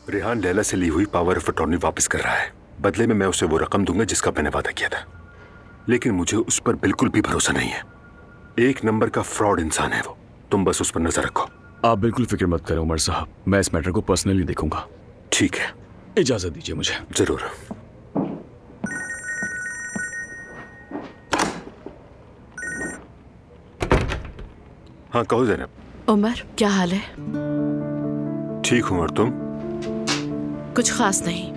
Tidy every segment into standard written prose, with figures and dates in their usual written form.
रेहान लैला से ली हुई power of attorney वापस कर रहा है। बदले में मैं उसे वो रकम दूंगा जिसका मैंने वादा किया था, लेकिन मुझे उस पर बिल्कुल भी भरोसा नहीं है। एक नंबर का फ्रॉड इंसान है वो। तुम बस उस पर नजर रखो। आप बिल्कुल फिक्र मत करें उमर साहब, मैं इस मैटर को पर्सनली देखूंगा। ठीक है, इजाजत दीजिए मुझे। जरूर। हाँ कहो ज़ैनब। उमर, क्या हाल है? ठीक हूँ, और तुम? कुछ खास नहीं,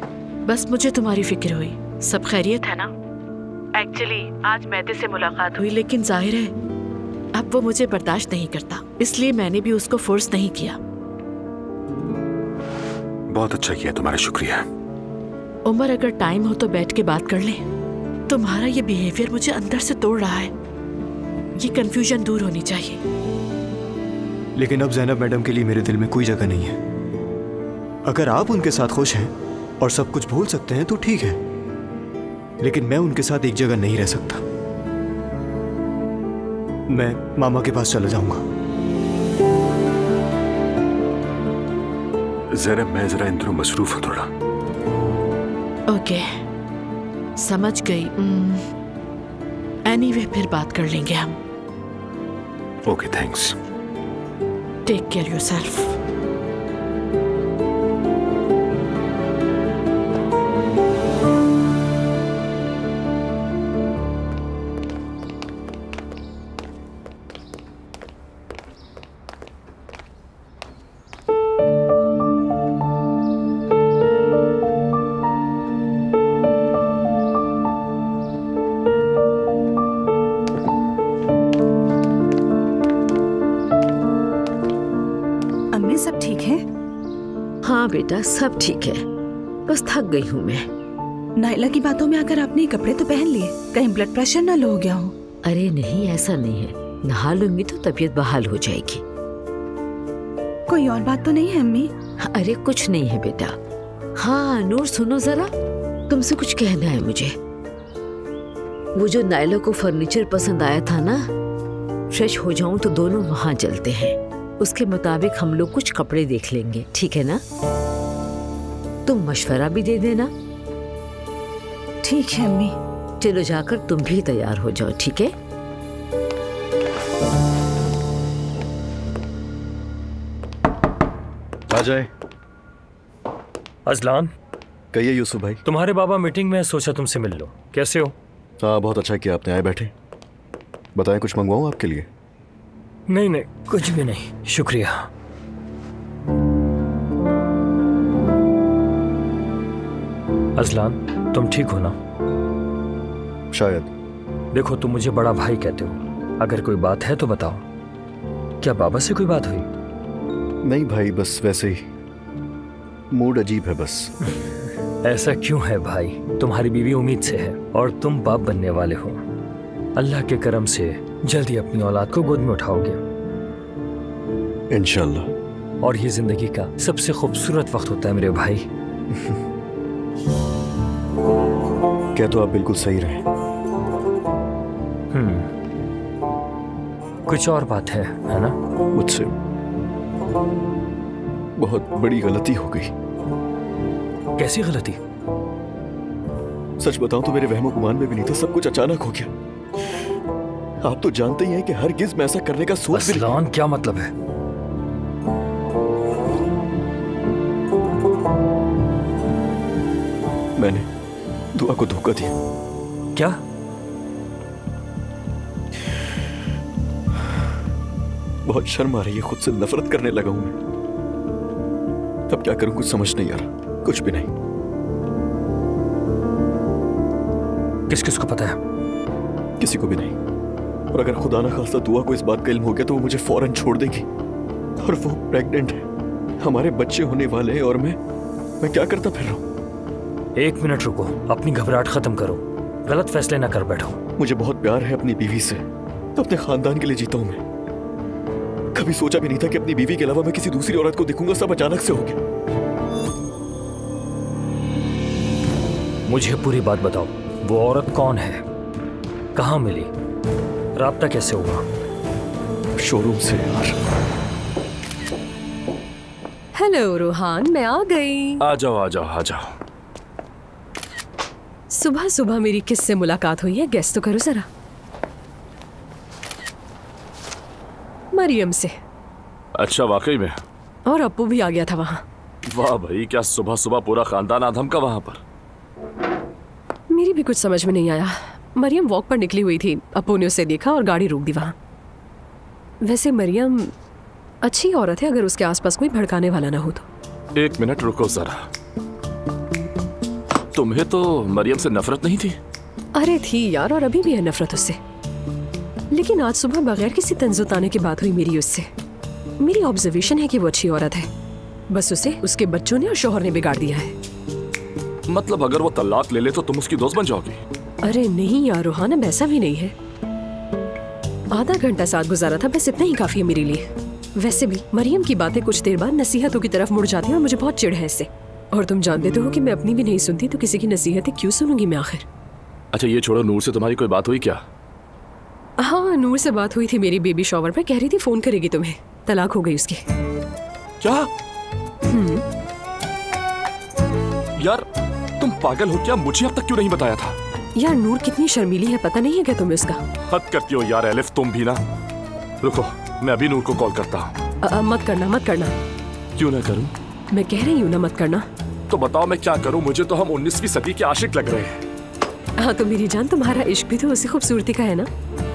बस मुझे तुम्हारी फिक्र हुई। सब खैरियत है ना? एक्चुअली आज मैदे से मुलाकात हुई, लेकिन जाहिर है अब वो मुझे बर्दाश्त नहीं करता, इसलिए मैंने भी उसको फोर्स नहीं किया। बहुत अच्छा किया, तुम्हारा शुक्रिया। उमर, अगर टाइम हो तो बैठ के बात कर लें। तुम्हारा ये बिहेवियर मुझे अंदर से तोड़ रहा है। ये कंफ्यूजन दूर होनी चाहिए। लेकिन अब ज़ैनब मैडम के लिए मेरे दिल में कोई जगह नहीं है। अगर आप उनके साथ खुश हैं और सब कुछ भूल सकते हैं तो ठीक है, लेकिन मैं उनके साथ एक जगह नहीं रह सकता। मैं मामा के पास चला जाऊंगा। ज़ैनब, मैं जरा इन दिनों मसरूफ हूँ थोड़ा। ओके, समझ गई। एनीवे, फिर बात कर लेंगे हम। Okay, thanks. Take care yourself. सब ठीक है? हाँ बेटा, सब ठीक है, बस थक गई हूँ मैं। नाइला की बातों में आकर आपने कपड़े तो पहन लिए, कहीं ब्लड प्रेशर ना लो हो गया हो? अरे नहीं, ऐसा नहीं है, नहा लूंगी तो तबीयत बहाल हो जाएगी। कोई और बात तो नहीं है अम्मी? अरे कुछ नहीं है बेटा। हाँ नूर, सुनो जरा, तुमसे कुछ कहना है मुझे। वो जो नाइला को फर्नीचर पसंद आया था ना, फ्रेश हो जाऊं तो दोनों वहां चलते हैं। उसके मुताबिक हम लोग कुछ कपड़े देख लेंगे, ठीक है ना? तुम मशवरा भी दे देना। ठीक है अम्मी। चलो जाकर तुम भी तैयार हो जाओ, ठीक है? आ जाए। अजलान, कहिए यूसुफ भाई। तुम्हारे बाबा मीटिंग में, सोचा तुमसे मिल लो। कैसे हो? हाँ बहुत अच्छा किया आपने, आए बैठे। बताएं, कुछ मंगवाऊं आपके लिए? नहीं नहीं, कुछ भी नहीं, शुक्रिया। अजलान, तुम ठीक हो ना? शायद। देखो, तुम मुझे बड़ा भाई कहते हो, अगर कोई बात है तो बताओ। क्या बाबा से कोई बात हुई? नहीं भाई, बस वैसे ही मूड अजीब है बस। ऐसा क्यों है भाई? तुम्हारी बीवी उम्मीद से है और तुम बाप बनने वाले हो। अल्लाह के करम से जल्दी अपनी औलाद को गोद में उठाओगे इंशाल्लाह। और ये जिंदगी का सबसे खूबसूरत वक्त होता है मेरे भाई। क्या तो आप बिल्कुल सही रहे। कुछ और बात है ना? मुझसे बहुत बड़ी गलती हो गई। कैसी गलती? सच बताऊं तो मेरे वहमो गुमान में भी नहीं था, सब कुछ अचानक हो गया। आप तो जानते ही हैं कि हरगिज मैं ऐसा करने का सोच भी अजलान, क्या मतलब है? मैंने दुआ को धोखा दिया। क्या? बहुत शर्म आ रही है, खुद से नफरत करने लगा हूं मैं। अब क्या करूं, कुछ समझ नहीं आ रहा। कुछ भी नहीं। किस किस को पता है? किसी को भी नहीं। और अगर खुदा ना खास्ता दुआ को इस बात का इल्म हो गया तो वो मुझे फौरन छोड़ देगी। और वो प्रेग्नेंट है, हमारे बच्चे होने वाले हैं, और मैं क्या करता फिर रहा हूं? 1 मिनट रुको, अपनी घबराहट खत्म करो, गलत फैसले ना कर बैठो। मुझे बहुत प्यार है अपनी बीवी से, अपने खानदान के लिए जीता हूं मैं। कभी सोचा भी नहीं था कि अपनी बीवी के अलावा मैं किसी दूसरी औरत को देखूंगा। सब अचानक से हो गया। मुझे पूरी बात बताओ, वो औरत कौन है, कहाँ मिली, राब्ता कैसे हुआ? शोरूम से यार। हेलो रूहान, मैं आ गई। आ जाओ आ जाओ आ जाओ। सुबह सुबह मेरी किससे मुलाकात हुई है, गेस तो करो जरा। मरियम से। अच्छा, वाकई में? और अप्पू भी आ गया था वहाँ। वाह भाई, क्या सुबह सुबह पूरा खानदान आधम का वहाँ पर। मेरी भी कुछ समझ में नहीं आया। मरियम वॉक पर निकली हुई थी, अप्पू ने उसे देखा और गाड़ी रोक दी वहाँ। वैसे मरियम अच्छी औरत है अगर उसके आसपास कोई भड़काने वाला ना हो तो। एक मिनट रुको जरा, तुम्हें तो मरियम से नफरत नहीं थी? अरे थी यार, और अभी भी है नफरत उससे। लेकिन आज सुबह बगैर किसी तंजुताने की बात हुई मेरी उससे। मेरी ऑब्जर्वेशन है कि वो अच्छी औरत है, बस उसे उसके बच्चों ने और शौहर ने बिगाड़ दिया है। मतलब अगर वो तलाक ले ले तो तुम उसकी दोस्त बन जाओगी? अरे नहीं यार रूहान, अब ऐसा भी नहीं है। आधा घंटा साथ गुजारा था, बस इतना ही काफी है मेरे लिए। वैसे भी मरियम की बातें कुछ देर बाद नसीहतों की तरफ मुड़ जाती हैं और मुझे बहुत चिढ़ है इससे। और तुम जानते तो हो कि मैं अपनी भी नहीं सुनती, तो किसी की नसीहतें क्यों सुनूंगी मैं आखिर। अच्छा ये छोड़ो, नूर से तुम्हारी कोई बात हुई क्या? हाँ, नूर से बात हुई थी मेरी बेबी शॉवर पर। कह रही थी फोन करेगी तुम्हें, तलाक हो गई उसकी। क्या? यार तुम पागल हो क्या? मुझे अब तक क्यों नहीं बताया था? यार नूर कितनी शर्मीली है, पता नहीं है क्या तुम्हें उसका? हद करती हो यार एलिफ, तुम भी ना। रुको, मैं अभी नूर को कॉल करता हूँ। मत करना मत करना। क्यों ना करूँ? मैं कह रही हूँ ना मत करना। तो बताओ मैं क्या करूँ? मुझे तो हम 19वीं सदी के आशिक लग रहे हैं। हाँ तो मेरी जान, तुम्हारा इश्क भी तो उसी खूबसूरती का है ना।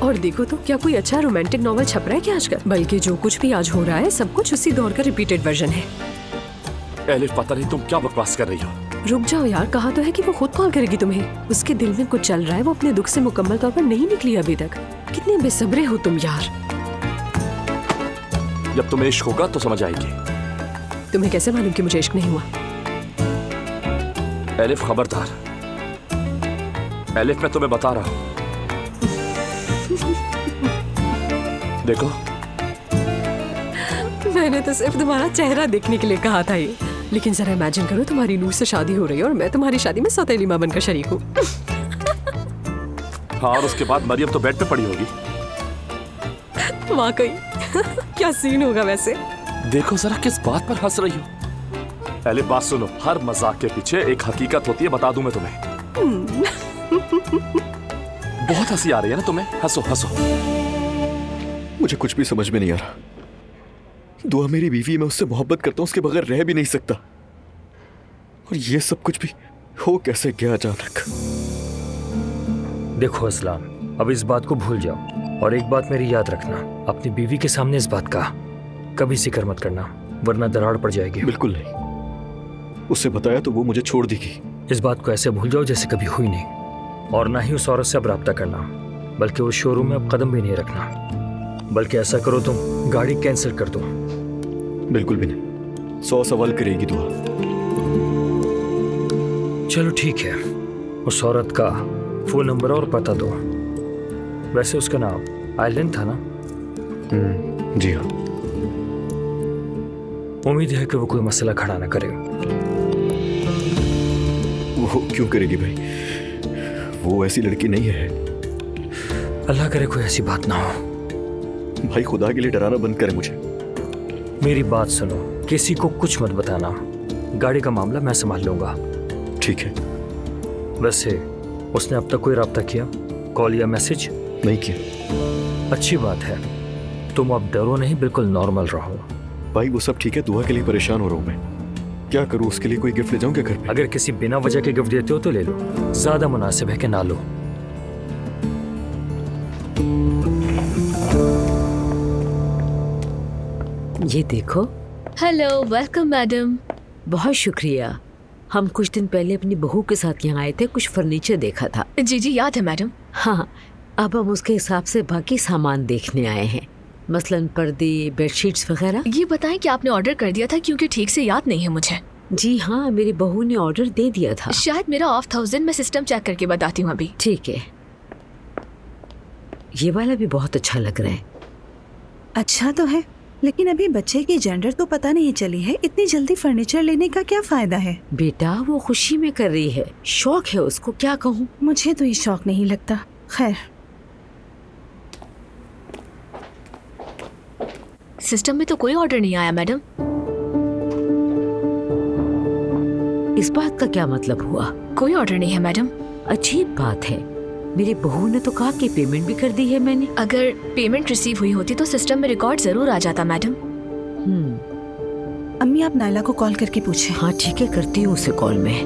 और देखो तो क्या कोई अच्छा रोमांटिक नॉवल छप रहा है क्या आजकल? बल्कि जो कुछ भी आज हो रहा है सब कुछ उसी दौर का रिपीटेड वर्जन है। एलिफ पता नहीं तुम क्या बकवास कर रही हो। रुक जाओ यार, कहा तो है कि वो खुद कॉल करेगी तुम्हें। उसके दिल में कुछ चल रहा है, वो अपने दुख से मुकम्मल तौर पर नहीं निकली अभी तक। कितने बेसब्रे हो तुम यार। जब तुम्हें इश्क होगा तो समझ आएगी। तुम्हें कैसे मालूम कि मुझे इश्क नहीं हुआ? एलिफ खबरदार, एलिफ मैं तुम्हें बता रहा हूँ। देखो मैंने तो सिर्फ तुम्हारा चेहरा देखने के लिए कहा था ये। लेकिन जरा इमेजिन करो तुम्हारी नूर से शादी हो रही है और मैं तुम्हारी शादी में सौतेली मां बनकर शरीक हूँ। हाँ, और उसके बाद मरियम तो बेड पे पड़ी होगी। वाकई क्या सीन होगा वैसे। देखो जरा किस बात पर हंस रही हो। पहले बात सुनो, हर मजाक के पीछे एक हकीकत होती है, बता दूं मैं तुम्हें। बहुत हंसी आ रही है ना तुम्हें? हंसो हंसो। मुझे कुछ भी समझ में नहीं आ रहा। दुआ मेरी बीवी, मैं उससे मोहब्बत करता हूँ, उसके बगैर रह भी नहीं सकता। और ये सब कुछ भी हो कैसे गया अचानक? देखो असलाम, अब इस बात को भूल जाओ और एक बात मेरी याद रखना, अपनी बीवी के सामने इस बात का कभी जिक्र मत करना, वरना दरार पड़ जाएगी। बिल्कुल नहीं, उससे बताया तो वो मुझे छोड़ देगी। इस बात को ऐसे भूल जाओ जैसे कभी हुई नहीं, और ना ही उस औरत से अब रब्ता करना, बल्कि उस शोरूम में अब कदम भी नहीं रखना। बल्कि ऐसा करो तुम गाड़ी कैंसिल कर दो। बिल्कुल भी नहीं, 100 सवाल करेगी दुआ। चलो ठीक है, उस औरत का फोन नंबर और पता दो। वैसे उसका नाम आइलैंड था ना? जी हाँ। उम्मीद है कि वो कोई मसला खड़ा ना करे। वो क्यों करेगी भाई? वो ऐसी लड़की नहीं है। अल्लाह करे कोई ऐसी बात ना हो। भाई खुदा के लिए डराना बंद करे मुझे। मेरी बात सुनो, किसी को कुछ मत बताना। गाड़ी का मामला मैं संभाल लूंगा। ठीक है। वैसे उसने अब तक कोई रब्ता किया, कॉल या मैसेज? नहीं किया। अच्छी बात है, तुम अब डरो नहीं, बिल्कुल नॉर्मल रहो। भाई वो सब ठीक है, दुआ के लिए परेशान हो रहा हूँ मैं। क्या करूँ, उसके लिए कोई गिफ्ट ले जाऊँ क्या घर पे? अगर किसी बिना वजह के गिफ्ट देते हो तो ले लो, ज्यादा मुनासिब है कि ना लो। ये देखो। Hello, welcome madam. बहुत शुक्रिया। हम कुछ दिन पहले अपनी बहू के साथ यहाँ आए थे, कुछ फर्नीचर देखा था। जी जी याद है मैडम। हाँ, अब हम उसके हिसाब से बाकी सामान देखने आए हैं, मसलन पर्दे, बेडशीट्स वगैरह। ये बताएं कि आपने ऑर्डर कर दिया था, क्योंकि ठीक से याद नहीं है मुझे। जी हाँ, मेरी बहू ने ऑर्डर दे दिया था। शायद मेरा ऑफ था उस दिन, मैं सिस्टम चेक करके बताती हूँ अभी। ठीक है। ये वाला भी बहुत अच्छा लग रहा है। अच्छा तो है, लेकिन अभी बच्चे की जेंडर तो पता नहीं चली है। इतनी जल्दी फर्नीचर लेने का क्या फायदा है? बेटा वो खुशी में कर रही है, शौक है उसको, क्या कहूँ। मुझे तो ये शौक नहीं लगता। खैर, सिस्टम में तो कोई ऑर्डर नहीं आया मैडम। इस बात का क्या मतलब हुआ? कोई ऑर्डर नहीं है मैडम। अजीब बात है, मेरी बहू ने तो कहा कि पेमेंट भी कर दी है मैंने। अगर पेमेंट रिसीव हुई होती तो सिस्टम में रिकॉर्ड जरूर आ जाता मैडम। अम्मी आप नायला को कॉल करके पूछें। हाँ ठीक है, करती हूँ उसे कॉल में।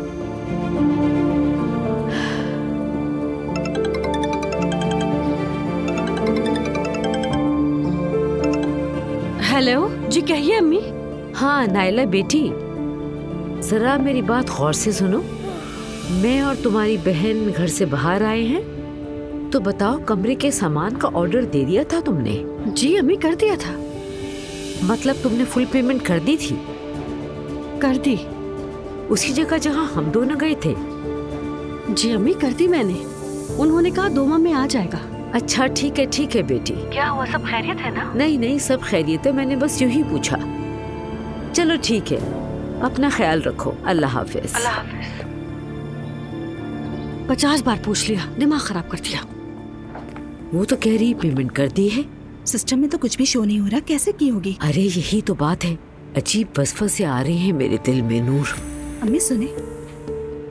हेलो जी, कहिए अम्मी। हाँ नायला बेटी, जरा मेरी बात गौर से सुनो। मैं और तुम्हारी बहन घर से बाहर आए हैं, तो बताओ कमरे के सामान का ऑर्डर दे दिया था तुमने? जी अम्मी, कर दिया था। मतलब तुमने फुल पेमेंट कर दी थी? कर दी। उसी जगह जहाँ हम दोनों गए थे? जी अम्मी, कर दी मैंने। उन्होंने कहा 2 माह में आ जाएगा। अच्छा ठीक है बेटी। क्या हुआ, सब खैरियत है ना? नहीं सब खैरियत है, मैंने बस यूं ही पूछा। चलो ठीक है, अपना ख्याल रखो। अल्लाह हाफिज। 50 बार पूछ लिया, दिमाग खराब कर दिया। वो तो कह रही पेमेंट कर दी है। सिस्टम में तो कुछ भी शो नहीं हो रहा, कैसे की होगी? अरे यही तो बात है, अजीब वसवसे आ रहे हैं मेरे दिल में। नूर अम्मी सुने,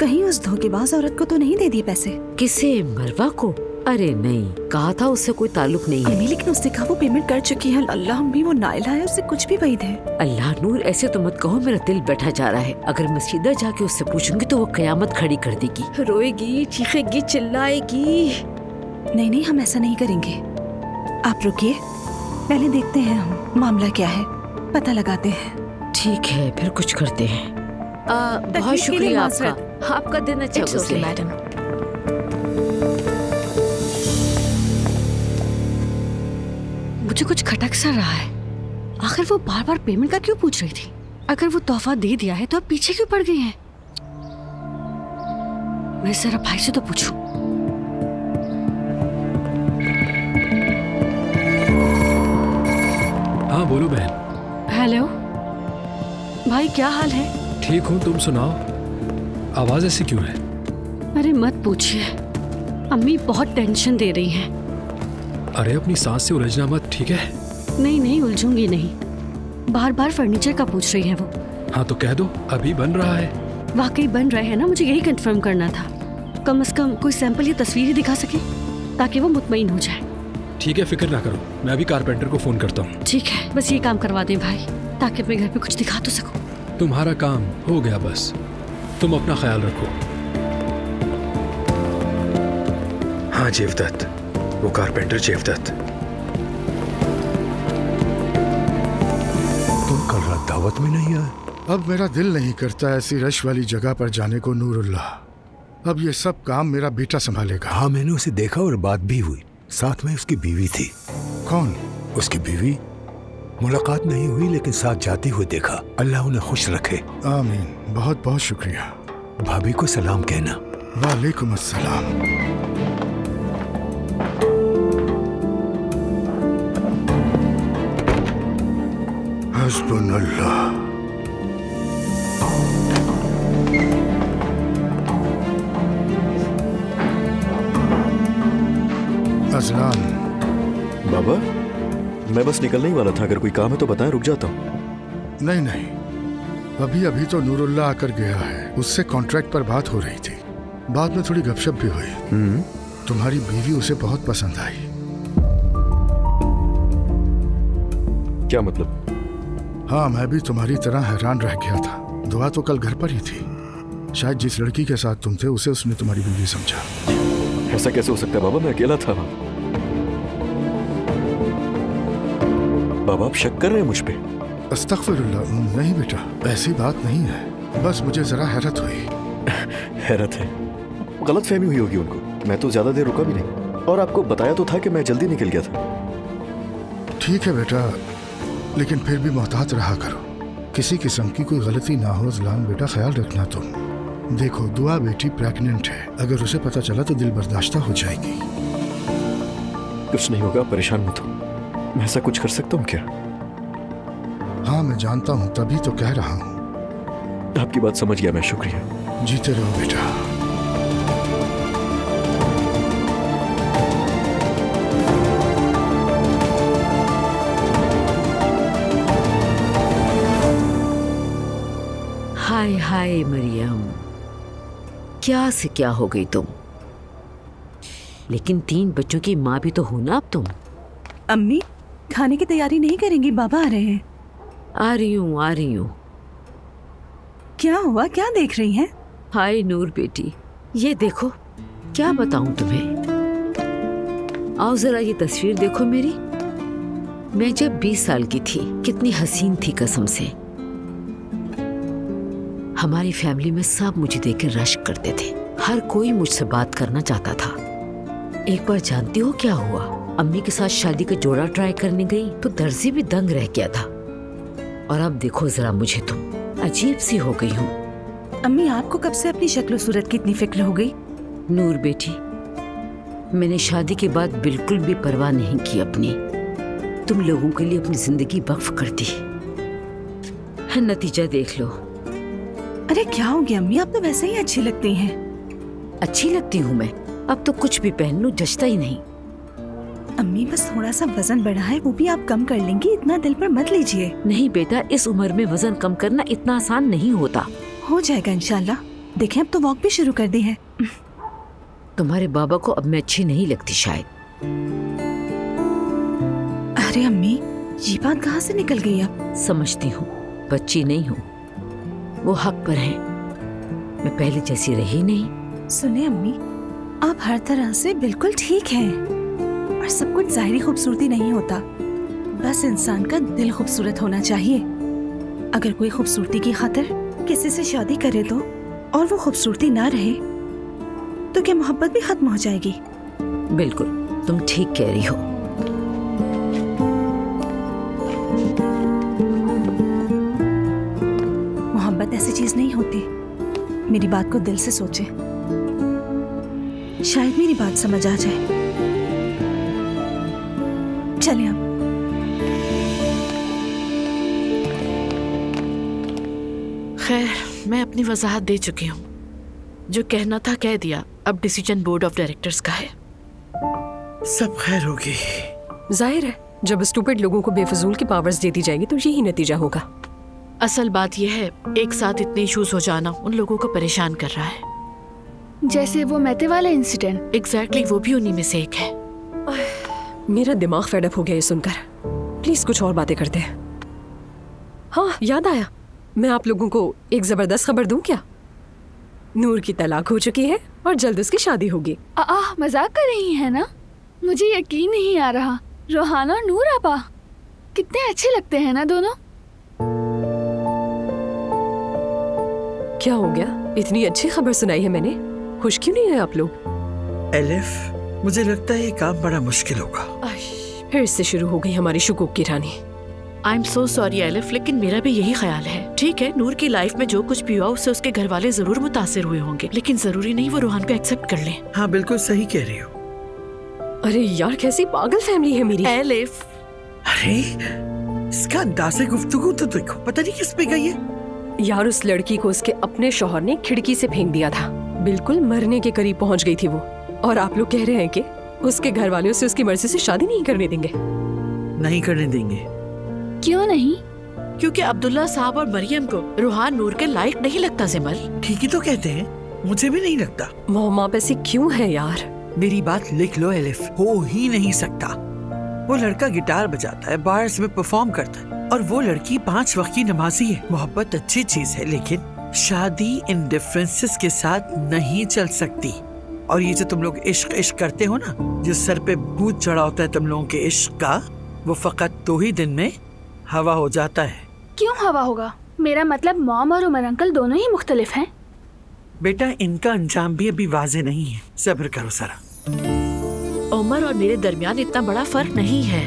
कहीं उस धोखेबाज औरत को तो नहीं दे दिए पैसे? किसे? मरवा को? अरे नहीं, कहा था उससे कोई ताल्लुक नहीं है। अम्मी लेकिन उसने कहा वो पेमेंट कर चुकी है। अल्लाह अम्मी, वो नायला है, उससे कुछ भी वैध है। अल्लाह नूर, ऐसे तो मत कहो, मेरा दिल बैठा जा रहा है। अगर मैं सीधा जाके उससे पूछूंगी तो वो कयामत खड़ी कर देगी, रोएगी, चीखेगी, चिल्लाएगी। नहीं हम ऐसा नहीं करेंगे। आप रुकिए, पहले देखते हैं हम मामला क्या है, पता लगाते हैं। ठीक है, फिर कुछ करते हैं। बहुत शुक्रिया आपका, आपका दिन अच्छा गुजरे मैडम। मुझे कुछ खटक सा रहा है। आखिर वो बार बार पेमेंट का क्यों पूछ रही थी? अगर वो तोहफा दे दिया है तो अब पीछे क्यों पड़ गई हैं? मैं जरा भाई से तो पूछूं। हाँ बोलो बहन। हेलो भाई, क्या हाल है? ठीक हूँ, तुम सुनाओ। आवाज ऐसी क्यों है? अरे मत पूछिए, अम्मी बहुत टेंशन दे रही हैं। अरे अपनी सांस से उलझना मत, ठीक है? नहीं उलझूंगी नहीं। बार बार फर्नीचर का पूछ रही है वो। हाँ तो कह दो, अभी बन रहा है। वाकई बन रहे हैं ना? मुझे यही कंफर्म करना था। कम से कम कोई सैंपल या तस्वीर ही दिखा सके ताकि वो मुतमईन हो जाए। ठीक है, फिक्र ना करो, मैं अभी कारपेंटर को फोन करता हूँ। ठीक है, बस ये काम करवा दें भाई, ताकि मैं घर पे कुछ दिखा तो सकूं। तुम्हारा काम हो गया, बस तुम अपना ख्याल रखो। हाँ जेवदत्त, वो कारपेंटर जेवदत्त। तुम कल रात दावत में नहीं आए? अब मेरा दिल नहीं करता ऐसी रश वाली जगह पर जाने को नूरुल्लाह। अब ये सब काम मेरा बेटा संभालेगा। हाँ मैंने उसे देखा और बात भी हुई, साथ में उसकी बीवी थी। कौन? उसकी बीवी। मुलाकात नहीं हुई लेकिन साथ जाती हुई देखा। अल्लाह उन्हें खुश रखे। आमीन, बहुत बहुत शुक्रिया। भाभी को सलाम कहना। वालेकुम अस्सलाम। हस्बुनल्लाह। अज़लान। बाबा, मैं बस निकलने ही वाला था, अगर कोई काम है तो बताएं, रुक जाता हूँ। नहीं, अभी तो नूरुल्लाह आकर गया है, उससे कॉन्ट्रैक्ट पर बात हो रही थी। बाद में थोड़ी गपशप भी हुई। तुम्हारी बीवी उसे बहुत पसंद आई। क्या मतलब? हाँ, मैं भी तुम्हारी तरह हैरान रह गया था। दुआ तो कल घर पर ही थी। शायद जिस लड़की के साथ तुम थे उसे उसने तुम्हारी बीवी समझा। ऐसा कैसे हो सकता है बाबा, मैं अकेला था वहाँ। बाबा आप शक कर रहे हैं मुझ पे? अस्तगफिरुल्लाह, नहीं बेटा, ऐसी बात नहीं है, बस मुझे जरा हैरत हुई। हैरत है? गलत फहमी हुई होगी उनको, मैं तो ज्यादा देर रुका भी नहीं, और आपको बताया तो था कि मैं जल्दी निकल गया था। ठीक है बेटा, लेकिन फिर भी मोहतात रहा करो, किसी किस्म की कोई गलती ना हो। ज़लान बेटा, ख्याल रखना तुम। देखो, दुआ बेटी प्रेग्नेंट है, अगर उसे पता चला तो दिल बर्दाश्ता हो जाएगी। कुछ नहीं होगा, परेशान मत हो। मैं ऐसा कुछ कर सकता हूँ क्या? हाँ मैं जानता हूँ, तभी तो कह रहा हूँ। आपकी बात समझ गया मैं, शुक्रिया। जीते रहो बेटा। हाय हाय मरियम, क्या से क्या हो गई तुम? लेकिन 3 बच्चों की माँ भी तो हो ना अब तुम। अम्मी, खाने की तैयारी नहीं करेंगी? बाबा आ रहे हैं। आ रही हूँ। क्या हुआ, क्या देख रही हैं? हाय नूर बेटी, ये देखो, क्या बताऊं तुम्हें। आओ जरा ये तस्वीर देखो मेरी। मैं जब 20 साल की थी, कितनी हसीन थी कसम से। हमारी फैमिली में सब मुझे देखकर रश्क करते थे, हर कोई मुझसे बात करना चाहता था। एक बार जानती हो क्या हुआ? अम्मी के साथ शादी का जोड़ा ट्राई करने गई तो दर्जी भी दंग रह गया था। और अब देखो जरा मुझे, तुम अजीब सी हो गई हूँ। अम्मी, आपको कब से अपनी शक्ल सूरत की इतनी फिक्र हो गई? नूर बेटी, मैंने शादी के बाद बिल्कुल भी परवाह नहीं की अपनी। तुम लोगों के लिए अपनी जिंदगी वक्फ कर दी, नतीजा देख लो। अरे क्या हो गया अम्मी, आप तो वैसे ही अच्छी लगती हैं। अच्छी लगती हूँ मैं? अब तो कुछ भी पहन लूं जचता ही नहीं। अम्मी, बस थोड़ा सा वजन बढ़ा है, वो भी आप कम कर लेंगी, इतना दिल पर मत लीजिए। नहीं बेटा, इस उम्र में वजन कम करना इतना आसान नहीं होता। हो जाएगा इंशाल्लाह। देखें, अब तो वॉक भी शुरू कर दी है। तुम्हारे बाबा को अब मैं अच्छी नहीं लगती शायद। अरे अम्मी, ये बात कहाँ से निकल गई अब? समझती हूँ, बच्ची नहीं हूँ, वो हक पर है, मैं पहले जैसी रही नहीं। सुने अम्मी, आप हर तरह से बिल्कुल ठीक हैं। और सब कुछ ज़ाहिरी खूबसूरती नहीं होता, बस इंसान का दिल खूबसूरत होना चाहिए। अगर कोई खूबसूरती की खातिर किसी से शादी करे तो, और वो खूबसूरती ना रहे तो क्या मोहब्बत भी खत्म हो जाएगी? बिल्कुल, तुम ठीक कह रही हो। मोहब्बत ऐसी चीज नहीं होती। मेरी बात को दिल से सोचे, शायद मेरी बात समझ आ जाए। चलिए अब। खैर, मैं अपनी वजाहत दे चुकी हूँ। जो कहना था कह दिया, अब डिसीजन बोर्ड ऑफ डायरेक्टर्स का है। सब खैर होगी। जाहिर है, जब स्टूपिड लोगों को बेफजूल की पावर्स दे दी जाएगी तो यही नतीजा होगा। असल बात यह है, एक साथ इतने इश्यूज हो जाना उन लोगों को परेशान कर रहा है। जैसे वो मैते वाला इंसिडेंट। एग्जैक्टली, वो भी उन्हीं में से एक है। मेरा दिमाग फेडअप हो गया ये सुनकर। प्लीज कुछ और बातें करते हैं। हाँ, याद आया, मैं आप लोगों को एक जबरदस्त खबर दूं क्या? नूर की तलाक हो चुकी है और जल्द उसकी शादी होगी। मजाक कर रही है ना? मुझे यकीन नहीं आ रहा। रोहाना और नूर आपा कितने अच्छे लगते हैं ना दोनों। क्या हो गया? इतनी अच्छी खबर सुनाई है मैंने, खुश क्यों नहीं है आप लोग? एलिफ, मुझे लगता है ये काम बड़ा मुश्किल होगा। फिर से शुरू हो गई हमारी शुकूक की रानी। I am so sorry Elif, लेकिन मेरा भी यही ख्याल है। ठीक है, नूर की लाइफ में जो कुछ भी हुआ उससे उसके घर वाले जरूर मुतासिर हुए होंगे, लेकिन जरूरी नहीं वो रोहान को एक्सेप्ट कर लें। हाँ, बिल्कुल सही कह रही हो। अरे यार, कैसी पागल फैमिली है मेरी। एलिफ, अरे इसका अंदाज़े गुफ्तगू तो देखो, पता नहीं किस पे गई है। यार, उस लड़की को उसके अपने शौहर ने खिड़की से फेंक दिया था। बिल्कुल मरने के करीब पहुंच गई थी वो। और आप लोग कह रहे हैं कि उसके घर वाले उसे उसकी मर्जी से शादी नहीं करने देंगे। नहीं करने देंगे। क्यों नहीं? क्योंकि अब्दुल्ला साहब और मरियम को रोहान नूर के लायक नहीं लगता। जिमल, ठीक ही तो कहते हैं, मुझे भी नहीं लगता। मोहम्मा पैसे क्यों है यार? मेरी बात लिख लो एलिफ, हो ही नहीं सकता। वो लड़का गिटार बजाता है, बार्स में परफॉर्म करता है, और वो लड़की 5 वक्त की नमाजी है। मोहब्बत अच्छी चीज है, लेकिन शादी इन डिफरेंसेस के साथ नहीं चल सकती। और ये जो तुम लोग इश्क इश्क करते हो ना, जो सर पे भूत चढ़ा होता है तुम लोगों के इश्क का, वो फकत 2 ही दिन में हवा हो जाता है। क्यों हवा होगा? मेरा मतलब मॉम और उमर अंकल दोनों ही मुख्तलिफ हैं। बेटा, इनका अंजाम भी अभी वाज़ेह नहीं है, सब्र करो जरा। उमर और मेरे दरमियान इतना बड़ा फर्क नहीं है।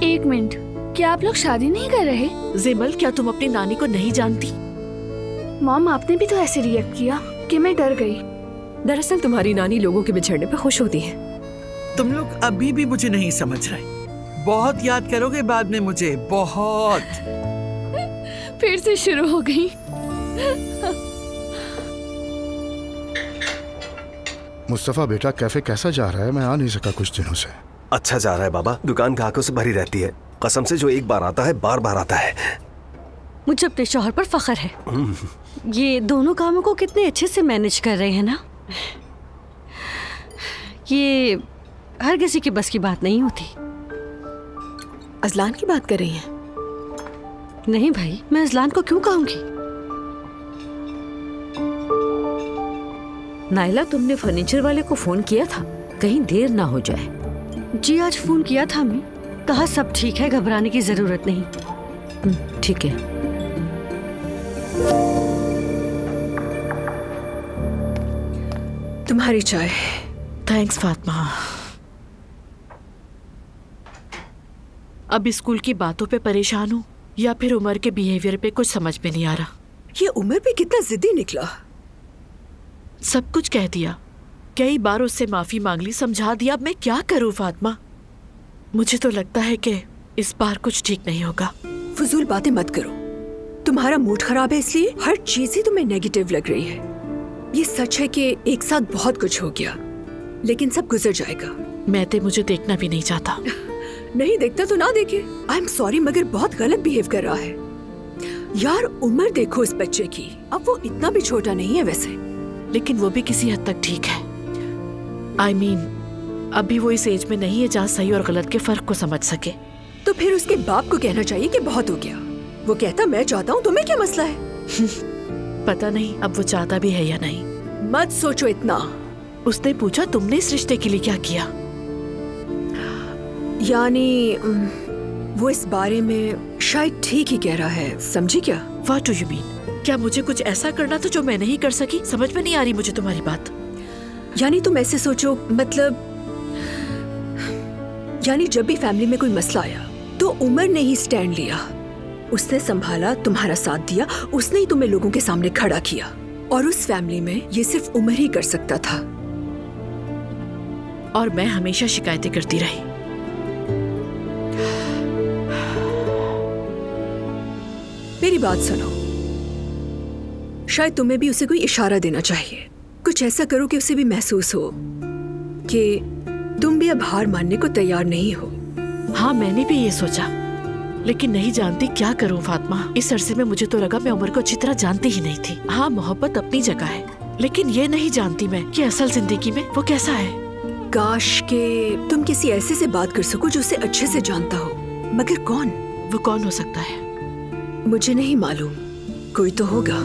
1 मिनट, क्या आप लोग शादी नहीं कर रहे? जिमल, क्या तुम अपनी नानी को नहीं जानती? मॉम, आपने भी तो ऐसे रिएक्ट किया कि मैं डर गई। दरअसल तुम्हारी नानी लोगों के बिछड़ने पे खुश होती है। तुम लोग अभी भी मुझे नहीं समझ रहे। बहुत याद करोगे बाद में मुझे, बहुत। फिर से शुरू हो गई। मुस्तफा बेटा, कैफे कैसा जा रहा है? मैं आ नहीं सका कुछ दिनों से। अच्छा जा रहा है बाबा, दुकान ग्राहकों से भरी रहती है। कसम से जो एक बार आता है बार बार आता है। मुझे अपने शौहर पर फख्र है। ये दोनों कामों को कितने अच्छे से मैनेज कर रहे हैं ना। ये हर किसी की बस की बात नहीं होती। अजलान की बात कर रही हैं? नहीं भाई, मैं अजलान को क्यों कहूंगी। नाइला, तुमने फर्नीचर वाले को फोन किया था? कहीं देर ना हो जाए। जी आज फोन किया था अम्मी, कहा सब ठीक है, घबराने की जरूरत नहीं। ठीक है। तुम्हारी चाय। थैंक्स फातिमा। अब स्कूल की बातों पे परेशान हूँ या फिर उमर के बिहेवियर पे कुछ समझ में नहीं आ रहा। ये उमर भी कितना जिद्दी निकला। सब कुछ कह दिया, कई बार उससे माफी मांग ली, समझा दिया, अब मैं क्या करूँ फातिमा? मुझे तो लगता है कि इस बार कुछ ठीक नहीं होगा। फजूल बातें मत करो। तुम्हारा मूड खराब है इसलिए हर चीज ही तुम्हें नेगेटिव लग रही है। ये सच है कि एक साथ बहुत कुछ हो गया, लेकिन सब गुजर जाएगा। मैं तो मुझे देखना भी नहीं चाहता। नहीं देखता तो ना देखे। आई एम सॉरी, मगर बहुत गलत बिहेव कर रहा है। यार उम्र देखो इस बच्चे की, अब वो इतना भी छोटा नहीं है वैसे, लेकिन वो भी किसी हद तक ठीक है। I mean, अभी वो इस एज में नहीं है जहाँ सही और गलत के फर्क को समझ सके। तो फिर उसके बाप को कहना चाहिए कि बहुत हो गया। वो कहता मैं चाहता हूँ, तुम्हें क्या मसला है? पता नहीं अब वो चाहता भी है या नहीं। मत सोचो इतना। उसने पूछा तुमने इस रिश्ते के लिए क्या किया? यानी वो इस बारे में शायद ठीक ही कह रहा है, समझी क्या? What do you mean? क्या मुझे कुछ ऐसा करना था जो मैं नहीं कर सकी? समझ में नहीं आ रही मुझे तुम्हारी बात। यानी तुम ऐसे सोचो, मतलब यानी जब भी फैमिली में कोई मसला आया तो उमर ने ही स्टैंड लिया, उसने संभाला, तुम्हारा साथ दिया, उसने ही तुम्हें लोगों के सामने खड़ा किया। और उस फैमिली में ये सिर्फ उमर ही कर सकता था। और मैं हमेशा शिकायतें करती रही। मेरी बात सुनो, शायद तुम्हें भी उसे कोई इशारा देना चाहिए। कुछ ऐसा करो कि उसे भी महसूस हो कि तुम भी अब हार मानने को तैयार नहीं हो। हाँ मैंने भी ये सोचा, लेकिन नहीं जानती क्या करूं फातिमा। इस अरसे में मुझे तो लगा मैं उमर को अच्छी तरह जानती ही नहीं थी। हाँ मोहब्बत अपनी जगह है, लेकिन ये नहीं जानती मैं कि असल जिंदगी में वो कैसा है। काश के तुम किसी ऐसे से बात कर सको जो उसे अच्छे से जानता हो, मगर कौन? वो कौन हो सकता है? मुझे नहीं मालूम, कोई तो होगा।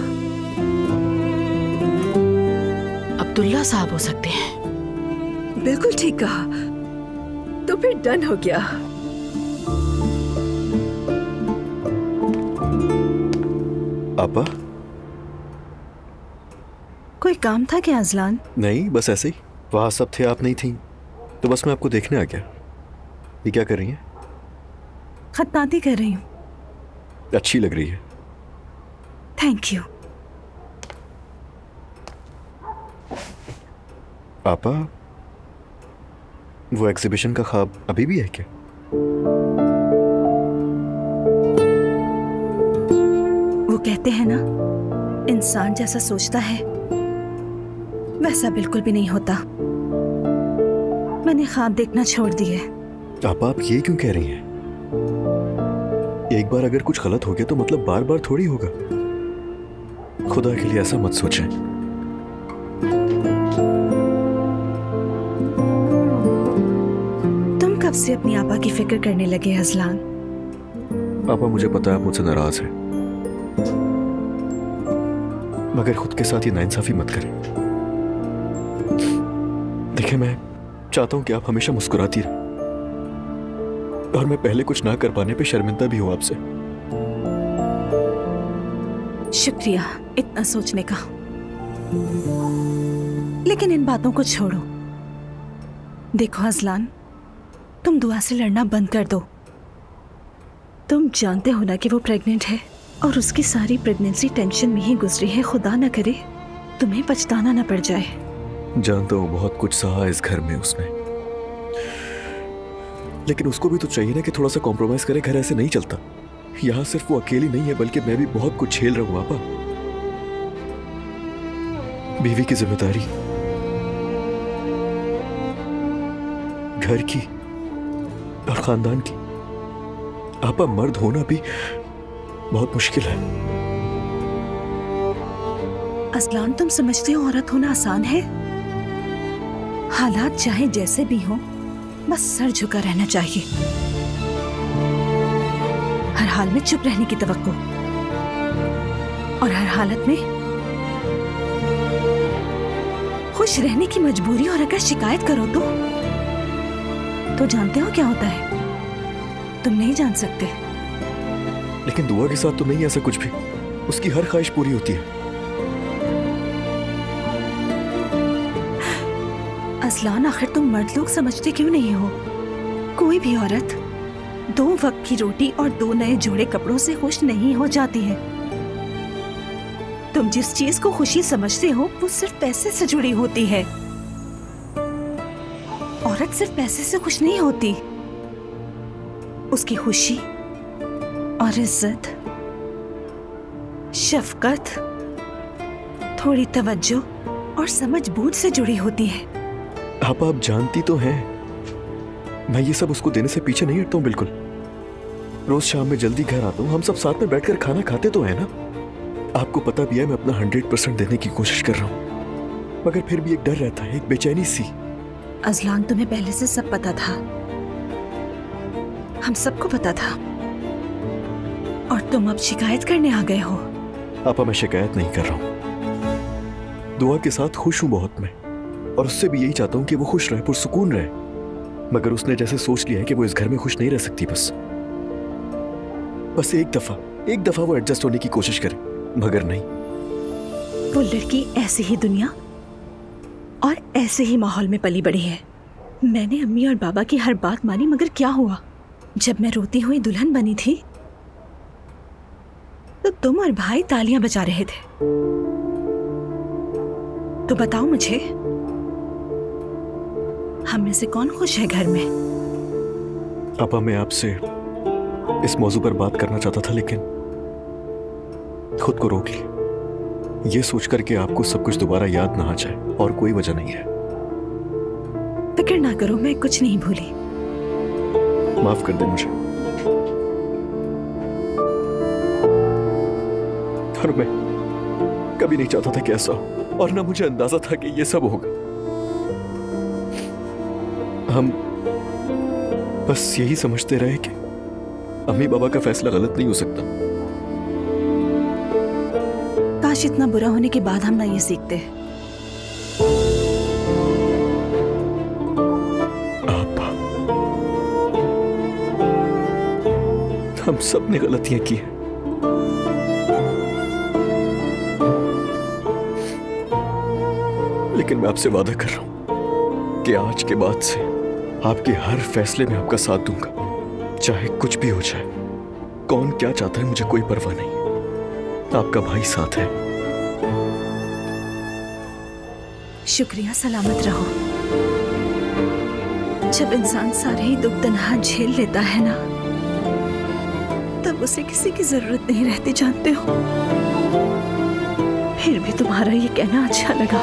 अब्दुल्ला साहब हो सकते हैं। बिल्कुल ठीक कहा, तो फिर डन हो गया। आपा, कोई काम था क्या अजलान? नहीं, बस ऐसे ही। वहां सब थे, आप नहीं थी, तो बस मैं आपको देखने आ गया। ये क्या कर रही हैं? खतनाती कर रही हूँ। अच्छी लग रही है। Thank you. आपा, वो एग्जीबिशन का ख्वाब अभी भी है क्या? वो कहते हैं ना, इंसान जैसा सोचता है वैसा बिल्कुल भी नहीं होता। मैंने ख्वाब देखना छोड़ दिए। आपा, आप ये क्यों कह रही हैं? एक बार अगर कुछ गलत हो गया तो मतलब बार बार थोड़ी होगा। खुदा के लिए ऐसा मत सोचें। तुम कब से अपनी आपा की फिक्र करने लगे अजलान? आपा, मुझे पता है आप मुझसे नाराज हैं, मगर खुद के साथ ये नाइंसाफी मत करें। देखिए, मैं चाहता हूं कि आप हमेशा मुस्कुराती रहें, और मैं पहले कुछ ना कर पाने पे शर्मिंदा भी हूं आपसे। शुक्रिया इतना सोचने का, लेकिन इन बातों को छोड़ो। देखो अजलान, तुम दुआ से लड़ना बंद कर दो। तुम जानते हो ना कि वो प्रेग्नेंट है, और उसकी सारी प्रेगनेंसी टेंशन में ही गुजरी है। खुदा ना करे तुम्हें पछताना ना पड़ जाए। जानता हूं बहुत कुछ सहा इस घर में उसने, लेकिन उसको भी तो चाहिए ना कि थोड़ा सा कॉम्प्रोमाइज करे। घर ऐसे नहीं चलता। यहाँ सिर्फ वो अकेली नहीं है, बल्कि मैं भी बहुत कुछ झेल रहा हूं। आपा, बीवी की जिम्मेदारी, घर की और खानदान की। आपा, मर्द होना भी बहुत मुश्किल है। असलान, तुम समझते हो औरत होना आसान है? हालात चाहे जैसे भी हो, बस सर झुका रहना चाहिए। हर हाल में चुप रहने की तवक्को, और हर हालत में खुश रहने की मजबूरी। और अगर शिकायत करो तो जानते हो क्या होता है? तुम नहीं जान सकते। लेकिन दुआ के साथ तो नहीं ऐसा कुछ भी। उसकी हर ख्वाहिश पूरी होती है। असलान, आखिर तुम मर्द लोग समझते क्यों नहीं हो? कोई भी औरत 2 वक्त की रोटी और 2 नए जोड़े कपड़ों से खुश नहीं हो जाती है। तुम जिस चीज को खुशी समझते हो वो सिर्फ पैसे से जुड़ी होती है। औरत सिर्फ पैसे से खुश नहीं होती। उसकी खुशी और इज्जत, शफकत, थोड़ी तवज्जो और समझ बूझ से जुड़ी होती है। आप जानती तो हैं, मैं ये सब उसको देने से पीछे नहीं हटता हूँ बिल्कुल। रोज शाम में जल्दी घर आता हूँ, हम सब साथ में बैठकर खाना खाते तो है ना। आपको पता भी है मैं अपना 100% देने की कोशिश कर रहा हूँ, मगर फिर भी एक डर रहता है, एक बेचैनी सी। अजलान, तुम्हें पहले से सब पता था, हम सबको पता था, और तुम अब शिकायत करने आ गए हो। आपा, मैं शिकायत नहीं कर रहा हूँ। दुआ के साथ खुश हूँ बहुत मैं, और उससे भी यही चाहता हूँ कि वो खुश रहे, पुरसुकून रहे। मगर उसने जैसे सोच लिया है कि वो इस घर में खुश नहीं रह सकती। बस एक दफा वो एडजस्ट होने की कोशिश करे, मगर नहीं। वो लड़की ऐसी ही दुनिया और ऐसे ही माहौल में पली बड़ी है। मैंने अम्मी और बाबा की हर बात मानी, मगर क्या हुआ? जब मैं रोती हुई दुल्हन बनी थी तो तुम और भाई तालियां बजा रहे थे। तो बताओ मुझे, हम में से कौन खुश है घर में? आपा, मैं आपसे इस मौजू पर बात करना चाहता था, लेकिन खुद को रोक लिया, ये सोचकर कि आपको सब कुछ दोबारा याद ना आ जाए, और कोई वजह नहीं है। फिक्र ना करो, मैं कुछ नहीं भूली। माफ कर दे मुझे। और मैं कभी नहीं चाहता था कि ऐसा हो, और ना मुझे अंदाजा था कि ये सब होगा। हम बस यही समझते रहे कि अम्मी बाबा का फैसला गलत नहीं हो सकता। काश इतना बुरा होने के बाद हम ना ये सीखते। आपा, हम सब ने गलतियां की हैं। लेकिन मैं आपसे वादा कर रहा हूं कि आज के बाद से आपके हर फैसले में आपका साथ दूंगा, चाहे कुछ भी हो जाए। कौन क्या चाहता है मुझे कोई परवाह नहीं, आपका भाई साथ है। शुक्रिया, सलामत रहो। जब इंसान सारे ही दुख तन्हा झेल लेता है ना, तब उसे किसी की जरूरत नहीं रहती, जानते हो। फिर भी तुम्हारा ये कहना अच्छा लगा।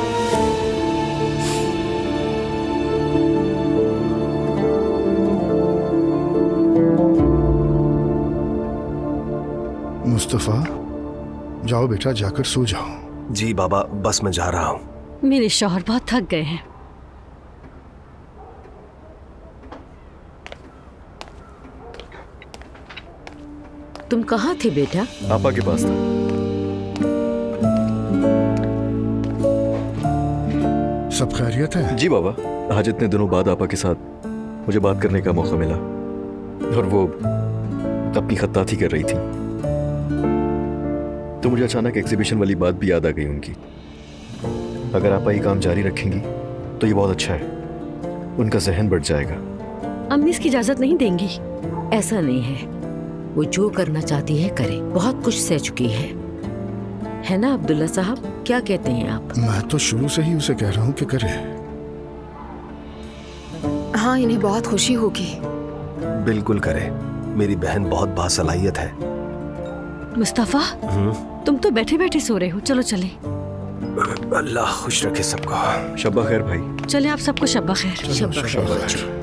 मुस्तफा, जाओ बेटा, जाकर सो जाओ। जी बाबा, बस मैं जा रहा हूँ। मेरे शौहर बहुत थक गए हैं। तुम कहाँ थे बेटा? आपा के पास था। सब खैरियत है? जी बाबा, आज इतने दिनों बाद आपा के साथ मुझे बात करने का मौका मिला, और वो अपनी खत्ताती कर रही थी, तो मुझे अचानक एग्जीबिशन वाली बात भी याद आ गई उनकी। अगर आपा ये काम जारी रखेंगी तो ये बहुत अच्छा है, उनका जहन बढ़ जाएगा। अम्मी इसकी इजाजत नहीं देंगी। ऐसा नहीं है, वो जो करना चाहती है करे, बहुत कुछ सह चुकी है ना अब्दुल्ला साहब? क्या कहते हैं आप? मैं तो शुरू से ही उसे कह रहा हूँ कि करे। हाँ, इन्हें बहुत खुशी होगी। बिल्कुल करे, मेरी बहन बहुत बासलाहियत है। मुस्तफा, तुम तो बैठे बैठे सो रहे हो, चलो चले। अल्लाह खुश रखे सबको। शब्बा खैर भाई। चले आप सबको शब्बा खैर। शब्बा खैर।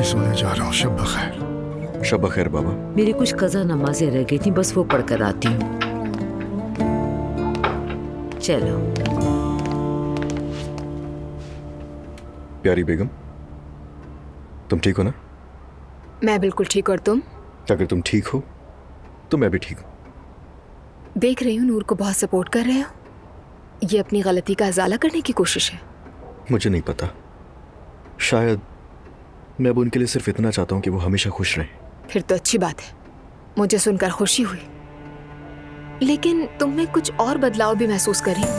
सोने जा रहा हूँ। शब बखैर। शब बखैर बाबा। मेरी कुछ कज़ा नमाजें रह गई थी, बस वो पढ़कर आती हूँ। चलो। प्यारी बेगम, तुम ठीक हो ना? मैं बिल्कुल ठीक, और तुम? अगर तुम ठीक हो तो मैं भी ठीक हूँ। देख रही हूँ नूर को बहुत सपोर्ट कर रहे हो। ये अपनी गलती का इजाला करने की कोशिश है। मुझे नहीं पता, शायद मैं अब उनके लिए सिर्फ इतना चाहता हूँ कि वो हमेशा खुश रहें। फिर तो अच्छी बात है, मुझे सुनकर खुशी हुई। लेकिन तुम में कुछ और बदलाव भी महसूस कर रही हूँ।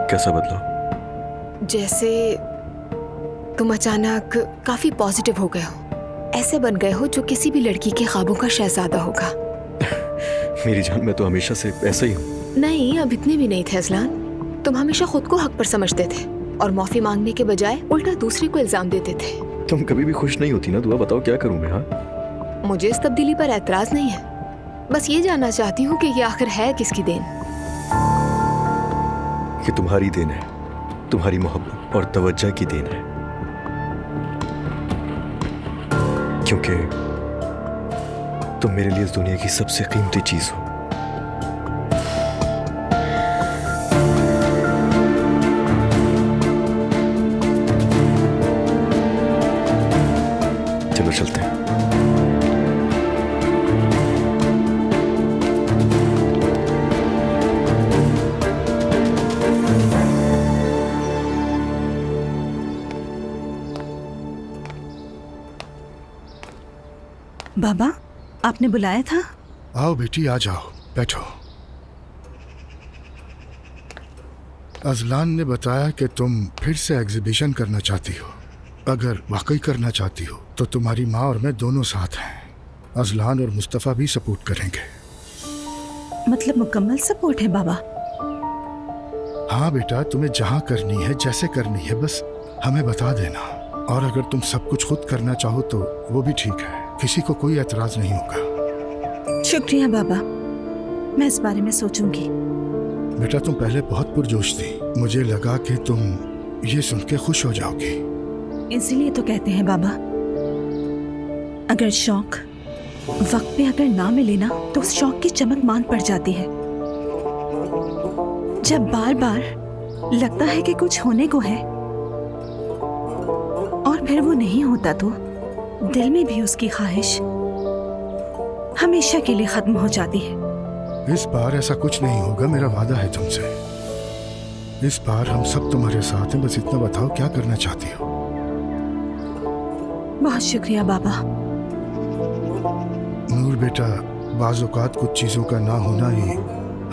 कैसा बदलाव? जैसे तुम अचानक काफी पॉजिटिव हो गए हो, ऐसे बन गए हो जो किसी भी लड़की के ख्वाबों का शहजादा होगा। मेरी जान, मैं तो हमेशा से ऐसा ही हूँ। नहीं, अब इतने भी नहीं थे अजलान। तुम हमेशा खुद को हक पर समझते थे और माफी मांगने के बजाय उल्टा दूसरे को इल्जाम देते थे। तुम कभी भी खुश नहीं होती ना दुआ, बताओ क्या करूँ मैं? हाँ, मुझे इस तब्दीली पर एतराज नहीं है, बस ये जानना चाहती हूँ कि ये आखिर है किसकी देन? ये तुम्हारी देन है, तुम्हारी मोहब्बत और तवज्जो की देन है। क्योंकि तुम मेरे लिए इस दुनिया की सबसे कीमती चीज हो। चलो चलते हैं। बाबा, आपने बुलाया था? आओ बेटी, आ जाओ, बैठो। अजलान ने बताया कि तुम फिर से एग्जीबिशन करना चाहती हो। अगर वाकई करना चाहती हो तो तुम्हारी माँ और मैं दोनों साथ हैं। अजलान और मुस्तफ़ा भी सपोर्ट करेंगे। मतलब मुकम्मल सपोर्ट है बाबा? हाँ बेटा, तुम्हें जहाँ करनी है, जैसे करनी है, बस हमें बता देना। और अगर तुम सब कुछ खुद करना चाहो तो वो भी ठीक है, किसी को कोई एतराज नहीं होगा। शुक्रिया बाबा, मैं इस बारे में सोचूंगी। बेटा, तुम पहले बहुत पुरजोश थी, मुझे लगा कि तुम ये सुन के खुश हो जाओगी। इसीलिए तो कहते हैं बाबा, अगर शौक वक्त पे अगर ना मिले ना तो उस शौक की चमक मान पड़ जाती है। जब बार बार लगता है कि कुछ होने को है और फिर वो नहीं होता तो दिल में भी उसकी ख्वाहिश हमेशा के लिए खत्म हो जाती है। इस बार ऐसा कुछ नहीं होगा, मेरा वादा है तुमसे। इस बार हम सब तुम्हारे साथ हैं, बस इतना बताओ क्या करना चाहती हो। बहुत शुक्रिया बाबा। नूर बेटा, बाज़ औक़ात कुछ चीज़ों का ना होना ही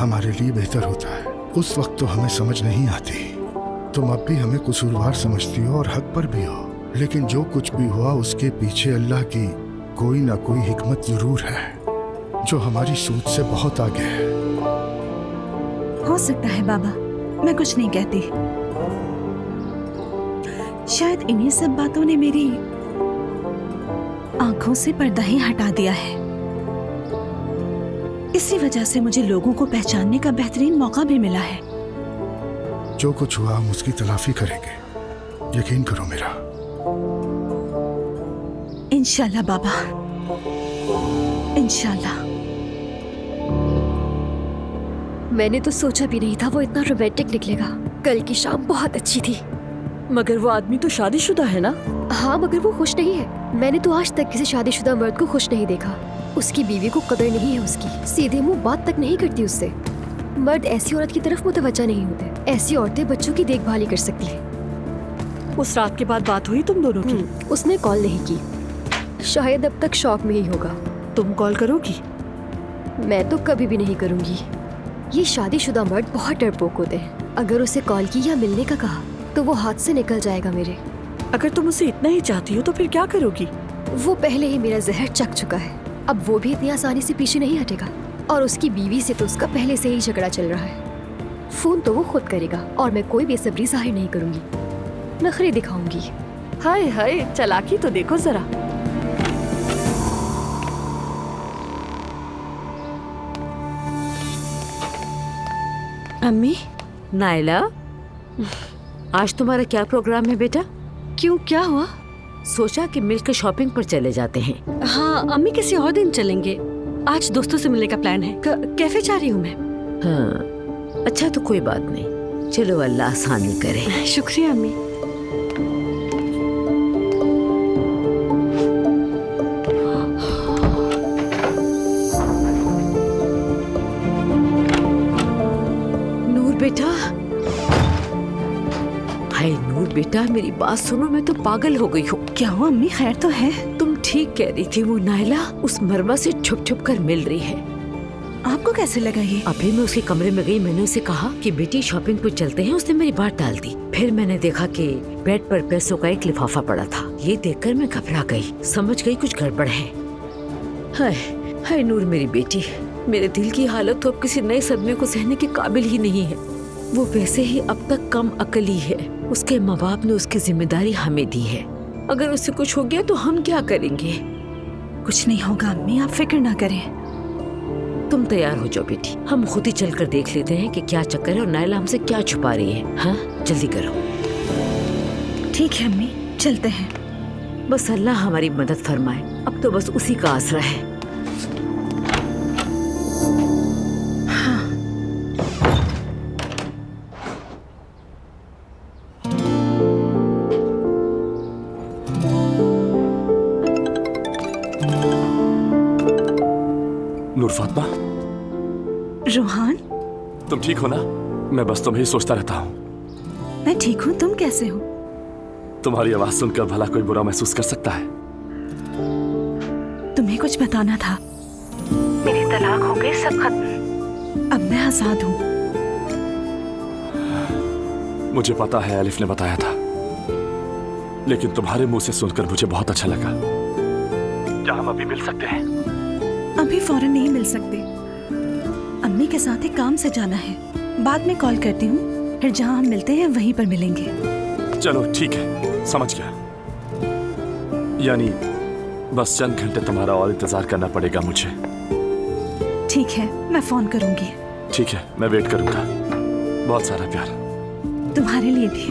हमारे लिए बेहतर होता है। उस वक्त तो हमें समझ नहीं आती, तुम अब भी हमें कसूरवार समझती हो और हक पर भी हो, लेकिन जो कुछ भी हुआ उसके पीछे अल्लाह की कोई ना कोई हिकमत जरूर है जो हमारी सोच से बहुत आगे है। हो सकता है बाबा, मैं कुछ नहीं कहती। शायद इन्हीं सब बातों ने मेरी आंखों से पर्दा ही हटा दिया है। इसी वजह से मुझे लोगों को पहचानने का बेहतरीन मौका भी मिला है। जो कुछ हुआ हम उसकी तलाफी करेंगे, यकीन करो मेरा। इंशाल्लाह बाबा, इंशाल्लाह। मैंने तो सोचा भी नहीं था वो इतना रोमांटिक निकलेगा। कल की शाम बहुत अच्छी थी। मगर वो आदमी तो शादीशुदा है ना? हाँ, मगर वो खुश नहीं है। मैंने तो आज तक किसी शादीशुदा मर्द को खुश नहीं देखा। उसकी बीवी को कदर नहीं है उसकी, सीधे मुंह बात तक नहीं करती उससे। मर्द ऐसी औरत की तरफ मुतवज्जा नहीं होते। ऐसी औरतें बच्चों की देखभाल ही कर सकती है। उस रात के बाद बात हुई तुम दोनों की? उसने कॉल नहीं की, शायद अब तक शौक में ही होगा। तुम कॉल करोगी? मैं तो कभी भी नहीं करूंगी। ये शादीशुदा मर्द बहुत डरपोक होते हैं। अगर उसे कॉल की या मिलने का कहा तो वो हाथ से निकल जाएगा मेरे। अगर तुम उसे इतना ही चाहती हो तो फिर क्या करोगी? वो पहले ही मेरा जहर चख चुका है, अब वो भी इतनी आसानी से पीछे नहीं हटेगा। और उसकी बीवी से तो उसका पहले से ही झगड़ा चल रहा है। फोन तो वो खुद करेगा और मैं कोई बेसब्री जाहिर नहीं करूंगी, नखरे दिखाऊंगी। हाय हाय, चालाकी तो देखो जरा। अम्मी, नायला, आज तुम्हारा क्या प्रोग्राम है बेटा? क्यों, क्या हुआ? सोचा कि मिलकर शॉपिंग पर चले जाते हैं। हाँ अम्मी किसी और दिन चलेंगे, आज दोस्तों से मिलने का प्लान है। कैफे जा रही हूँ मैं। हाँ अच्छा तो कोई बात नहीं, चलो अल्लाह आसानी करे। शुक्रिया अम्मी। नूर बेटा, हाय नूर बेटा मेरी बात सुनो, मैं तो पागल हो गई हूँ। क्या हुआ अम्मी, खैर तो है? तुम ठीक कह रही थी, वो नायला उस मरमा से छुप छुप कर मिल रही है। आपको कैसे लगा ये? अभी मैं उसके कमरे में गई, मैंने उसे कहा कि बेटी शॉपिंग पर चलते हैं, उसने मेरी बात टाल दी। फिर मैंने देखा कि बेड पर पैसों का एक लिफाफा पड़ा था। ये देखकर मैं घबरा गई, समझ गई कुछ गड़बड़ है। हाय हाय नूर मेरी बेटी, मेरे दिल की हालत तो अब किसी नए सदमे को सहने के काबिल ही नहीं है। वो वैसे ही अब तक कम अकली है, उसके माँ बाप ने उसकी जिम्मेदारी हमें दी है। अगर उससे कुछ हो गया तो हम क्या करेंगे? कुछ नहीं होगा अम्मी, आप फिक्र ना करें। तुम तैयार हो जाओ बेटी, हम खुद ही चलकर देख लेते हैं कि क्या चक्कर है और नायला हमसे क्या छुपा रही है। हाँ जल्दी करो। ठीक है अम्मी, चलते हैं। बस अल्लाह हमारी मदद फरमाए, अब तो बस उसी का आसरा है। नूर फातिमा, रोहान तुम ठीक हो ना? मैं बस तुम्हें ही सोचता रहता हूँ। मैं ठीक हूँ, तुम कैसे हो? तुम्हारी आवाज सुनकर भला कोई बुरा महसूस कर सकता है? तुम्हें कुछ बताना था। मेरी तलाक हो गई, सब खत्म, अब मैं आजाद हूँ। मुझे पता है, अलिफ ने बताया था, लेकिन तुम्हारे मुंह से सुनकर मुझे बहुत अच्छा लगा। क्या हम अभी मिल सकते हैं? अभी फौरन नहीं मिल सकते, अम्मी के साथ ही काम से जाना है। बाद में कॉल करती हूँ, फिर जहाँ हम मिलते हैं वहीं पर मिलेंगे। चलो ठीक है, समझ गया। यानी बस चंद घंटे तुम्हारा और इंतजार करना पड़ेगा मुझे। ठीक है, मैं फोन करूंगी। ठीक है, मैं वेट करूंगा। बहुत सारा प्यार तुम्हारे लिए भी।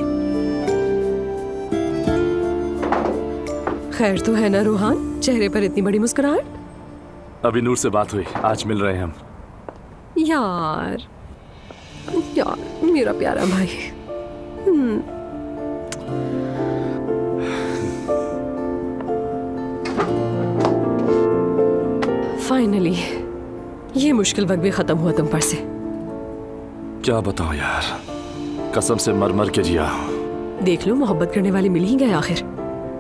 खैर तो है ना रोहान, चेहरे पर इतनी बड़ी मुस्कुराहट? अभी नूर से बात हुई, आज मिल रहे हैं हम। यार मेरा प्यारा भाई। फाइनली ये मुश्किल वक्त भी खत्म हुआ तुम पर से। क्या बताऊं यार, कसम से मर मर के जिया। देख लो, मोहब्बत करने वाले मिल ही गए आखिर।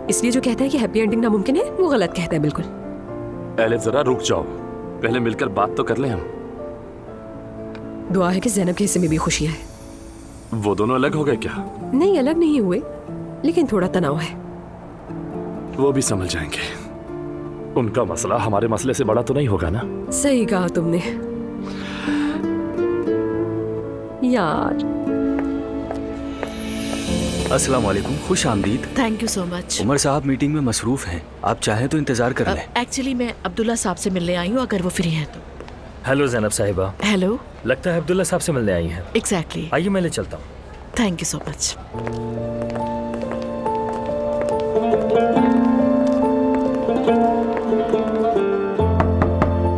इसलिए जो कहता है कि हैप्पी एंडिंग नामुमकिन है, वो गलत कहता है बिल्कुल। एलिफ जरा रुक जाओ, पहले मिलकर बात तो कर लें हम। दुआ है कि ज़ैनब के हिस्से में भी खुशियां है। वो दोनों अलग हो गए क्या? नहीं, अलग नहीं हुए, लेकिन थोड़ा तनाव है। वो भी समझ जाएंगे, उनका मसला हमारे मसले से बड़ा तो नहीं होगा ना? सही कहा तुमने यार। अस्सलाम वालेकुम, खुश आमदीद। Thank you so much. Umar साहब मीटिंग में मसरूफ हैं, आप चाहें तो इंतजार कर लें। एक्चुअली मैं अब्दुल्ला साहब से मिलने आई हूँ, अगर वो फ्री हैं तो। हेलो ज़ैनब साहिबा। हेलो। लगता है अब्दुल्ला साहब से मिलने आई हैं। एग्जैक्टली। आइए मैं ले चलता हूँ। Thank you so much.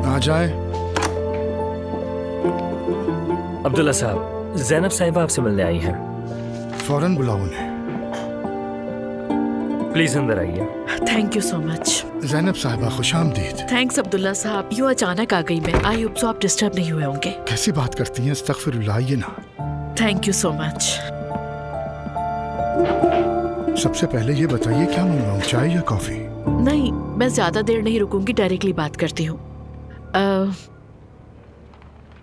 आ जाए। अब्दुल्ला साहब, ज़ैनब साहिबा आपसे मिलने आई हैं। फौरन बुलाओ उन्हें। प्लीज अंदर आइए। Thank you so much. Zainab साहिबा, खुशामदीद। थैंक्स अब्दुल्ला साहब, यूँ अचानक आ गई मैं। आई होप सो आप डिस्टर्ब नहीं हुए होंगे। कैसी बात करती हैं, अस्तगफिरुल्लाह, आइए ना। Thank you so much. सबसे पहले ये बताइए क्या मंगवाऊं, चाय या कॉफी? नहीं, मैं ज्यादा देर नहीं रुकूंगी, डायरेक्टली बात करती हूँ।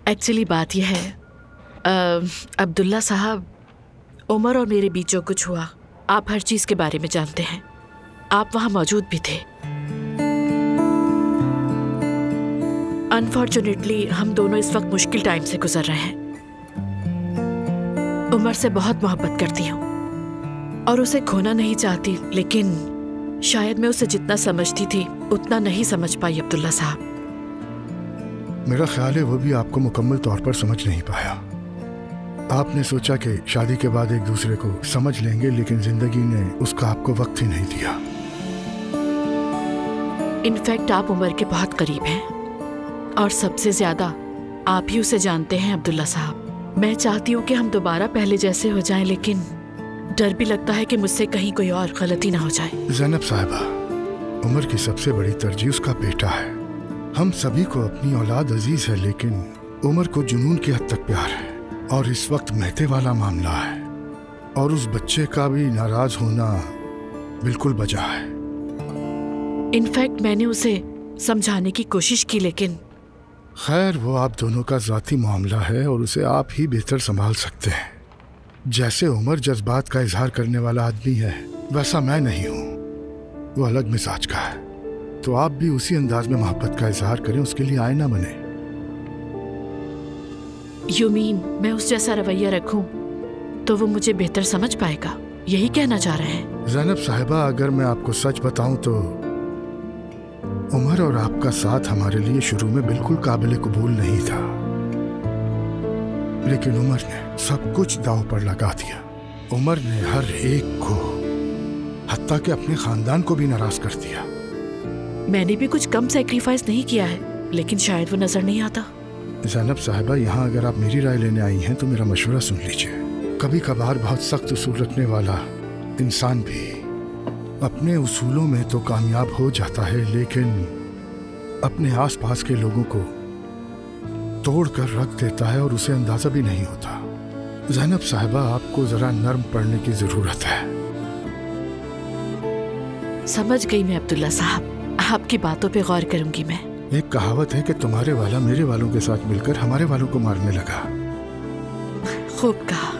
एक्चुअली बात यह है, अब्दुल्ला साहब, उमर और मेरे बीच जो कुछ हुआ, आप हर चीज के बारे में जानते हैं। आप वहां मौजूद भी थे। अनफॉर्चुनेटली हम दोनों इस वक्त मुश्किल टाइम से गुजर रहे हैं। उमर से बहुत मोहब्बत करती हूँ और उसे खोना नहीं चाहती, लेकिन शायद मैं उसे जितना समझती थी उतना नहीं समझ पाई अब्दुल्ला साहब। मेरा ख्याल है वो भी आपको मुकम्मल तौर पर समझ नहीं पाया। आपने सोचा कि शादी के बाद एक दूसरे को समझ लेंगे, लेकिन जिंदगी ने उसका आपको वक्त ही नहीं दिया। इनफैक्ट आप उमर के बहुत करीब हैं और सबसे ज्यादा आप ही उसे जानते हैं अब्दुल्ला साहब। मैं चाहती हूँ कि हम दोबारा पहले जैसे हो जाएं, लेकिन डर भी लगता है कि मुझसे कहीं कोई और गलती ना हो जाए। ज़ैनब साहिबा, उमर की सबसे बड़ी तरजीह उसका बेटा है। हम सभी को अपनी औलाद अजीज है, लेकिन उमर को जुनून की हद तक प्यार है और इस वक्त महते वाला मामला है और उस बच्चे का भी नाराज होना बिल्कुल बजा है। इनफैक्ट मैंने उसे समझाने की कोशिश की, लेकिन खैर वो आप दोनों का ज़ाती मामला है और उसे आप ही बेहतर संभाल सकते हैं। जैसे उमर जज्बात का इजहार करने वाला आदमी है, वैसा मैं नहीं हूँ। वो अलग मिजाज का है, तो आप भी उसी अंदाज में मोहब्बत का इजहार करें, उसके लिए आईना बने। यू मीन मैं उस जैसा रवैया रखूं तो वो मुझे बेहतर समझ पाएगा, यही कहना चाह रहे हैं? ज़ैनब साहिबा, अगर मैं आपको सच बताऊं तो उमर और आपका साथ हमारे लिए शुरू में बिल्कुल काबिल कबूल नहीं था, लेकिन उमर ने सब कुछ दांव पर लगा दिया। उमर ने हर एक को, हत्ता कि अपने खानदान को भी नाराज कर दिया। मैंने भी कुछ कम सैक्रिफाइस नहीं किया है, लेकिन शायद वो नजर नहीं आता। ज़ैनब साहिबा, यहाँ अगर आप मेरी राय लेने आई हैं तो मेरा मशवरा सुन लीजिए। कभी कभार बहुत सख्त उसूल रखने वाला इंसान भी अपने उसूलों में तो कामयाब हो जाता है, लेकिन अपने आसपास के लोगों को तोड़ कर रख देता है और उसे अंदाजा भी नहीं होता। ज़ैनब साहिबा, आपको जरा नर्म पड़ने की जरूरत है। समझ गई मैं अब्दुल्ला साहब, आपकी बातों पे गौर करूंगी मैं। एक कहावत है कि तुम्हारे वाला मेरे वालों के साथ मिलकर हमारे वालों को मारने लगा। खूब कहा।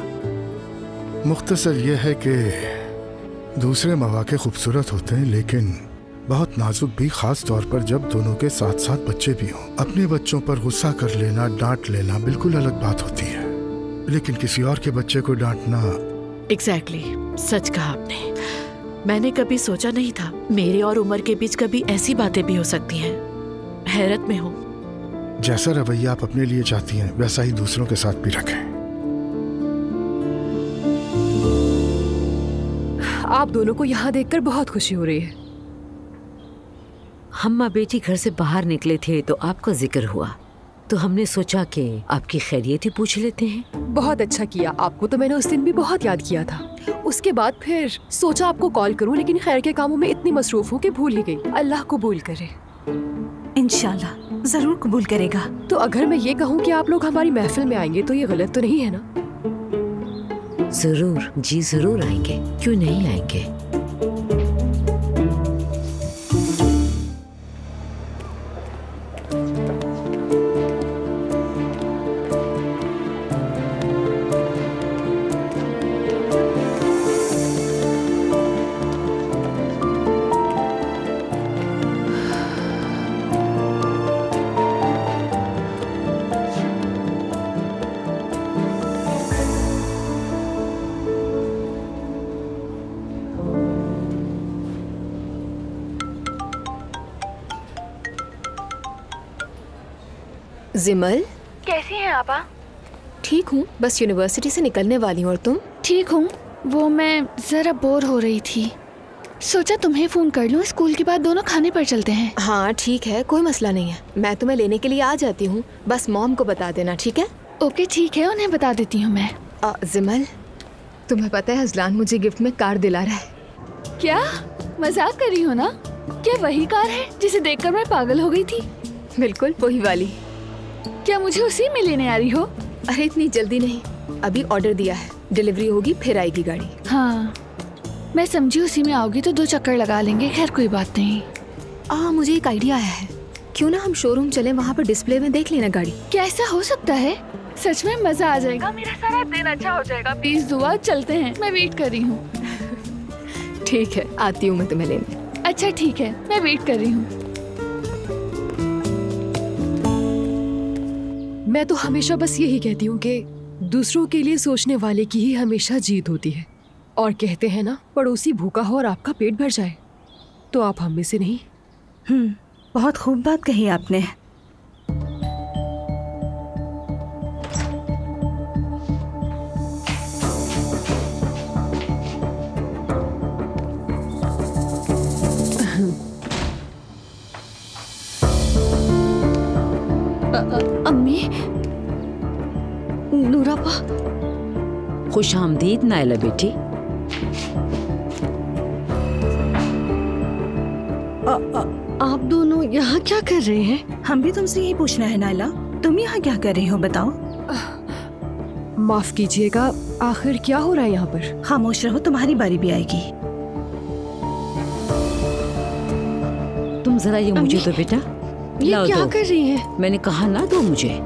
मुख्तसर यह है कि दूसरे मौके खूबसूरत होते हैं, लेकिन बहुत नाजुक भी, खास तौर पर जब दोनों के साथ साथ बच्चे भी हों। अपने बच्चों पर गुस्सा कर लेना, डांट लेना बिल्कुल अलग बात होती है, लेकिन किसी और के बच्चे को डांटना। एग्जैक्टली, सच कहा आपने। मैंने कभी सोचा नहीं था मेरे और उमर के बीच कभी ऐसी बातें भी हो सकती हैं। हैरत में हूँ। जैसा रवैया आप अपने लिए चाहती हैं, वैसा ही दूसरों के साथ भी रखें। आप दोनों को यहाँ देखकर बहुत खुशी हो रही है। हम माँ बेटी घर से बाहर निकले थे तो आपका जिक्र हुआ, तो हमने सोचा कि आपकी खैरियत ही पूछ लेते हैं। बहुत अच्छा किया। आपको तो मैंने उस दिन भी बहुत याद किया था। उसके बाद फिर सोचा आपको कॉल करूं, लेकिन खैर के कामों में इतनी मसरूफ हूँ कि भूल ही गई। अल्लाह कबूल करे। इंशाल्लाह जरूर कबूल करेगा। तो अगर मैं ये कहूँ कि आप लोग हमारी महफिल में आएंगे तो ये गलत तो नहीं है ना? जरूर जी, जरूर आएंगे, क्यों नहीं आएंगे। जिमल, कैसी हैं आपा? ठीक हूँ, बस यूनिवर्सिटी से निकलने वाली हूँ। और तुम? ठीक हूँ, वो मैं ज़रा बोर हो रही थी, सोचा तुम्हें फ़ोन कर लूँ। स्कूल के बाद दोनों खाने पर चलते हैं। हाँ ठीक है, कोई मसला नहीं है, मैं तुम्हें लेने के लिए आ जाती हूँ। बस मॉम को बता देना, ठीक है? ओके ठीक है, उन्हें बता देती हूँ मैं। जिमल, तुम्हें पता है अजलान मुझे गिफ्ट में कार दिला रहा है। क्या मजाक कर रही हो ना? क्या वही कार है जिसे देखकर मैं पागल हो गई थी? बिल्कुल वही वाली। क्या मुझे उसी में लेने आ रही हो? अरे इतनी जल्दी नहीं, अभी ऑर्डर दिया है, डिलीवरी होगी फिर आएगी गाड़ी। हाँ मैं समझी उसी में आओगी तो 2 चक्कर लगा लेंगे। खैर कोई बात नहीं। मुझे एक आइडिया आया है, क्यों ना हम शोरूम चले, वहाँ पर डिस्प्ले में देख लेना गाड़ी। क्या ऐसा हो सकता है? सच में मजा आ जाएगा, मेरा सारा दिन अच्छा हो जाएगा। प्लीज दुआ, चलते हैं, मैं वेट कर रही हूँ। ठीक है, आती हूँ मैं तुम्हें लेने। अच्छा ठीक है, मैं वेट कर रही हूँ। मैं तो हमेशा बस यही कहती हूँ कि दूसरों के लिए सोचने वाले की ही हमेशा जीत होती है। और कहते हैं ना, पड़ोसी भूखा हो और आपका पेट भर जाए, तो आप हम में से नहीं। बहुत खूब बात कही आपने। अम्मी, नूरापा। खुश आमदीद नायला बेटी। आप दोनों यहाँ क्या कर रहे हैं? हम भी तुमसे यही पूछना है नायला, तुम यहाँ क्या कर रही हो बताओ। माफ कीजिएगा, आखिर क्या हो रहा है यहाँ पर? खामोश रहो, तुम्हारी बारी भी आएगी। तुम जरा ये मुझे दो बेटा। ये क्या कर रही हैं? मैंने कहा ना दो मुझे।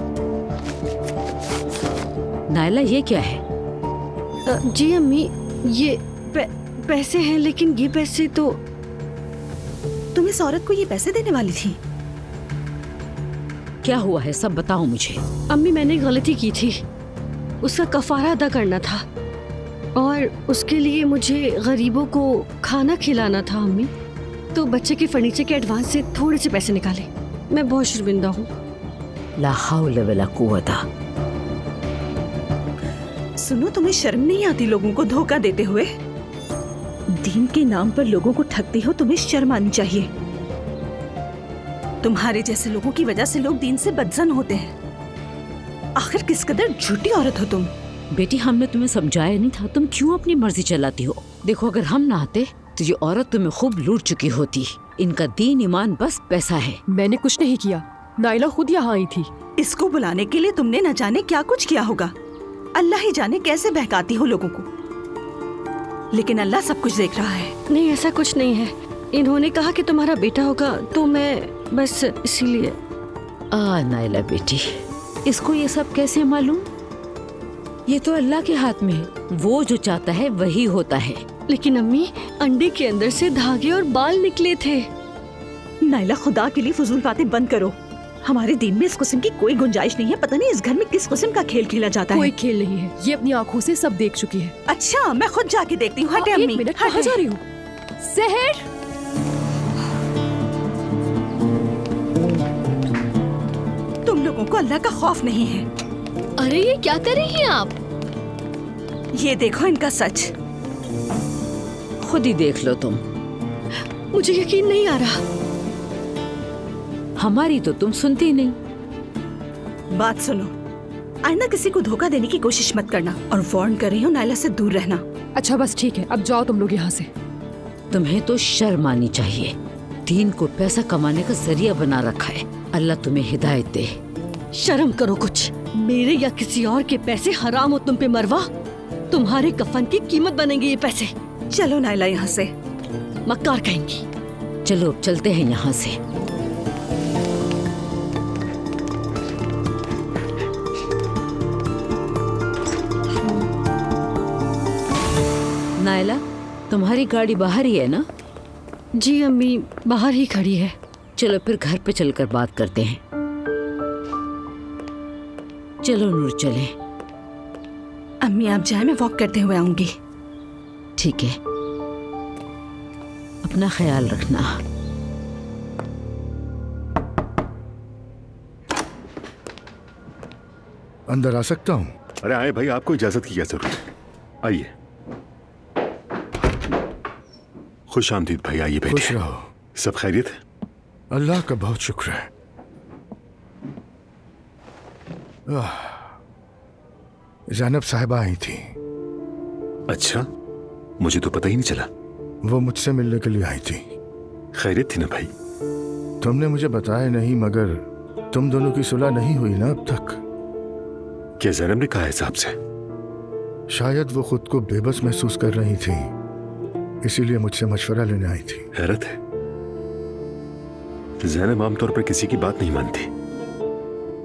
नायला ये क्या है? जी अम्मी, ये पैसे हैं, लेकिन ये पैसे तो तुम इस औरत को ये पैसे देने वाली थी? क्या हुआ है सब बताओ मुझे। अम्मी मैंने गलती की थी, उसका कफारा अदा करना था और उसके लिए मुझे गरीबों को खाना खिलाना था अम्मी। तो बच्चे के फर्नीचर के एडवांस से थोड़े से पैसे निकाले। मैं बहुत शर्मिंदा हूँ। ला हौल वला कुव्वता। सुनो, तुम्हें शर्म नहीं आती लोगों को धोखा देते हुए? दीन के नाम पर लोगों को ठगती हो, तुम्हें शर्म आनी चाहिए। तुम्हारे जैसे लोगों की वजह से लोग दीन से बदजन होते हैं। आखिर किस कदर झूठी औरत हो तुम। बेटी हमने तुम्हें समझाया नहीं था, तुम क्यों अपनी मर्जी चलाती हो? देखो अगर हम ना आते तो ये औरत तुम्हें खूब लूट चुकी होती। इनका दीन ईमान बस पैसा है। मैंने कुछ नहीं किया, नायला खुद यहाँ आई थी। इसको बुलाने के लिए तुमने न जाने क्या कुछ किया होगा। अल्लाह ही जाने कैसे बहकाती हो लोगों को, लेकिन अल्लाह सब कुछ देख रहा है। नहीं ऐसा कुछ नहीं है, इन्होंने कहा कि तुम्हारा बेटा होगा तो मैं बस इसीलिए। नायला बेटी, इसको ये सब कैसे मालूम? ये तो अल्लाह के हाथ में है, वो जो चाहता है वही होता है। लेकिन अम्मी, अंडे के अंदर से धागे और बाल निकले थे। नायला खुदा के लिए फजूल बातें बंद करो। हमारे दीन में इस किस्म की कोई गुंजाइश नहीं है। पता नहीं इस घर में किस किस्म का खेल खेला जाता है। कोई खेल नहीं है, ये अपनी आंखों से सब देख चुकी है। अच्छा, मैं खुद जाके देखती हूँ। हटे अम्मी, एक मिनट, कहाँ जा रही हूँ? सहर, तुम लोगों को अल्लाह का खौफ नहीं है। अरे ये क्या कर रही हैं आप? ये देखो इनका सच। खुद ही देख लो तुम। मुझे यकीन नहीं आ रहा। हमारी तो तुम सुनती नहीं। बात सुनो, आइंदा किसी को धोखा देने की कोशिश मत करना और वार्न कर रही हूँ, नायला से दूर रहना। अच्छा बस ठीक है, अब जाओ तुम लोग यहाँ से। तुम्हें तो शर्म आनी चाहिए। दीन को पैसा कमाने का जरिया बना रखा है। अल्लाह तुम्हें हिदायत दे। शर्म करो कुछ। मेरे या किसी और के पैसे हराम हो तुम पे मरवा। तुम्हारे कफन की कीमत बनेंगे ये पैसे। चलो नायला यहाँ से। मक्कार कहेंगी। चलो चलते हैं यहाँ से। नायला, तुम्हारी गाड़ी बाहर ही है ना? जी अम्मी, बाहर ही खड़ी है। चलो फिर घर पे चलकर बात करते हैं। चलो नूर चले। अम्मी आप जाए, मैं वॉक करते हुए आऊंगी। ठीक है, अपना ख्याल रखना। अंदर आ सकता हूँ? अरे आए भाई, आपको इजाजत की क्या जरूरत है? आइए। खुश आमदीद भाई, आइए बैठिए। खुश रहो। सब खैरियत है? अल्लाह का बहुत शुक्र है। ज़ैनब साहिबा आई थी। अच्छा, मुझे तो पता ही नहीं चला। वो मुझसे मिलने के लिए आई थी। खैरियत थी ना भाई? तुमने मुझे बताया नहीं, मगर तुम दोनों की सुलह नहीं हुई ना अब तक? क्या ज़ैनब ने कहा है साहब से? शायद वो खुद को बेबस महसूस कर रही थी, इसीलिए मुझसे मशवरा लेने आई थी। हैरत है, ज़ैनब आमतौर पर किसी की बात नहीं मानती,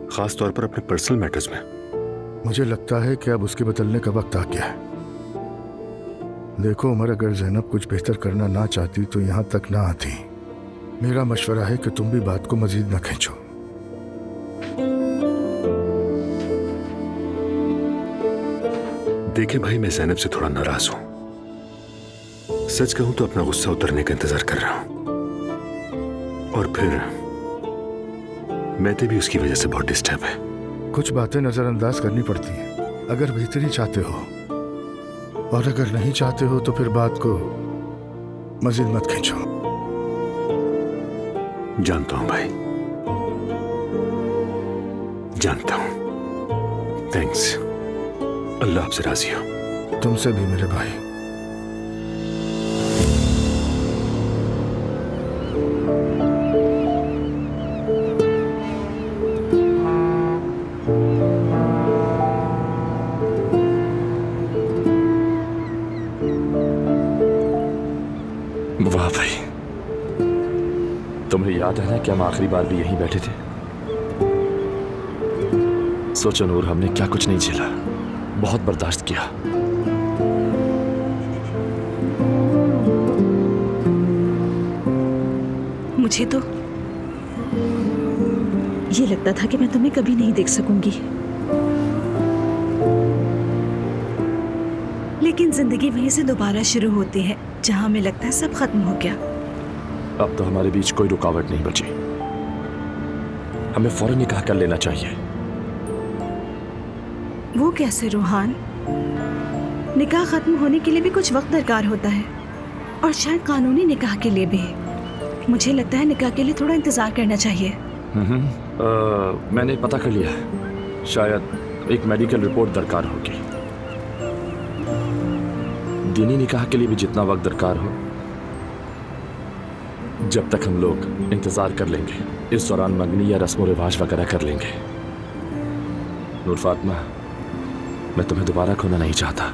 खास तौर पर अपने पर्सनल मैटर्स में। मुझे लगता है कि अब उसके बदलने का वक्त आ गया है। देखो उमर, अगर ज़ैनब कुछ बेहतर करना ना चाहती तो यहाँ तक ना आती। मेरा मशवरा है कि तुम भी बात को मजीद न खींचो। देखे भाई, मैं ज़ैनब से थोड़ा नाराज हूं। सच कहूं तो अपना गुस्सा उतरने का इंतजार कर रहा हूं, और फिर मैते भी उसकी वजह से बहुत डिस्टर्ब है। कुछ बातें नजरअंदाज करनी पड़ती हैं अगर बेहतरी चाहते हो, और अगर नहीं चाहते हो तो फिर बात को मजीद मत खींचो। जानता हूं भाई, जानता हूं। थैंक्स। अल्लाह आपसे राजी हो। तुमसे भी मेरे भाई। वाह भाई, तुम्हें याद है ना कि हम आखिरी बार भी यहीं बैठे थे? सोचो नूर, हमने क्या कुछ नहीं झेला, बहुत बर्दाश्त किया। मुझे तो ये लगता था कि मैं तुम्हें कभी नहीं देख सकूंगी, लेकिन जिंदगी वहीं से दोबारा शुरू होती है जहां हमें लगता है सब खत्म हो गया। अब तो हमारे बीच कोई रुकावट नहीं बची। हमें फौरन निकाह कर लेना चाहिए। वो कैसे रोहान? निकाह खत्म होने के लिए भी कुछ वक्त दरकार होता है, और शायद कानूनी निकाह के लिए भी। मुझे लगता है निकाह के लिए थोड़ा इंतजार करना चाहिए। मैंने पता कर लिया है, शायद एक मेडिकल रिपोर्ट दरकार होगी। दीनी निकाह के लिए भी जितना वक्त दरकार हो, जब तक हम लोग इंतजार कर लेंगे। इस दौरान मंगनी या रस्म रिवाज वगैरह कर लेंगे। नूर फातिमा, मैं तुम्हें दोबारा खोना नहीं चाहता।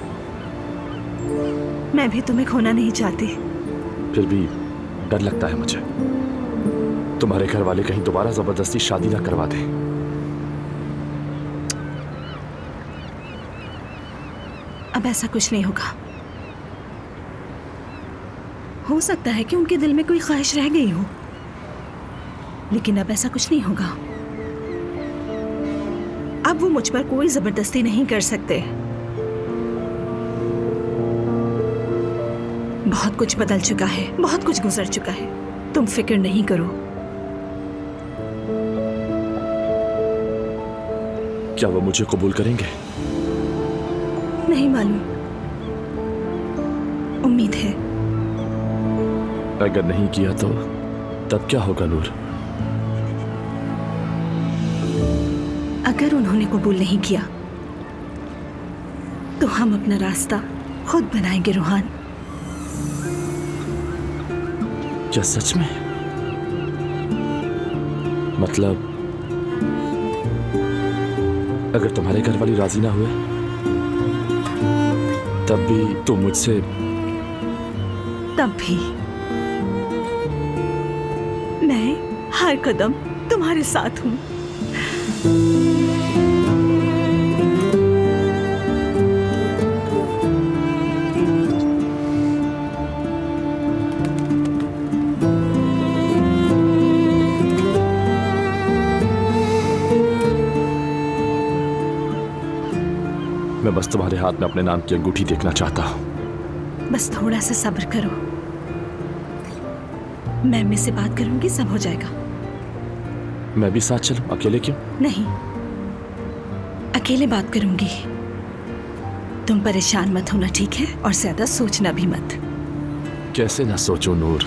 मैं भी तुम्हें खोना नहीं चाहती। फिर भी डर लगता है मुझे, तुम्हारे घर वाले कहीं दोबारा जबरदस्ती शादी ना करवा दें। अब ऐसा कुछ नहीं होगा। हो सकता है कि उनके दिल में कोई ख्वाहिश रह गई हो, लेकिन अब ऐसा कुछ नहीं होगा। अब वो मुझ पर कोई जबरदस्ती नहीं कर सकते। बहुत कुछ बदल चुका है, बहुत कुछ गुजर चुका है। तुम फिक्र नहीं करो। क्या वो मुझे कबूल करेंगे? नहीं मालूम, उम्मीद है। अगर नहीं किया तो तब क्या होगा नूर? अगर उन्होंने कबूल नहीं किया तो हम अपना रास्ता खुद बनाएंगे रोहान। क्या सच में? मतलब अगर तुम्हारे घर वाली राजी ना हुए तब भी तुम मुझसे? तब भी मैं हर कदम तुम्हारे साथ हूं। मैं बस तुम्हारे हाथ में अपने नाम की अंगूठी देखना चाहता हूं। बस थोड़ा सा सब्र करो। मैं अम्मी से बात करूंगी, सब हो जाएगा। मैं भी साथ चलूं? अकेले क्यों? नहीं, अकेले बात करूंगी। तुम परेशान मत होना, ठीक है? और ज्यादा सोचना भी मत। कैसे ना सोचो नूर,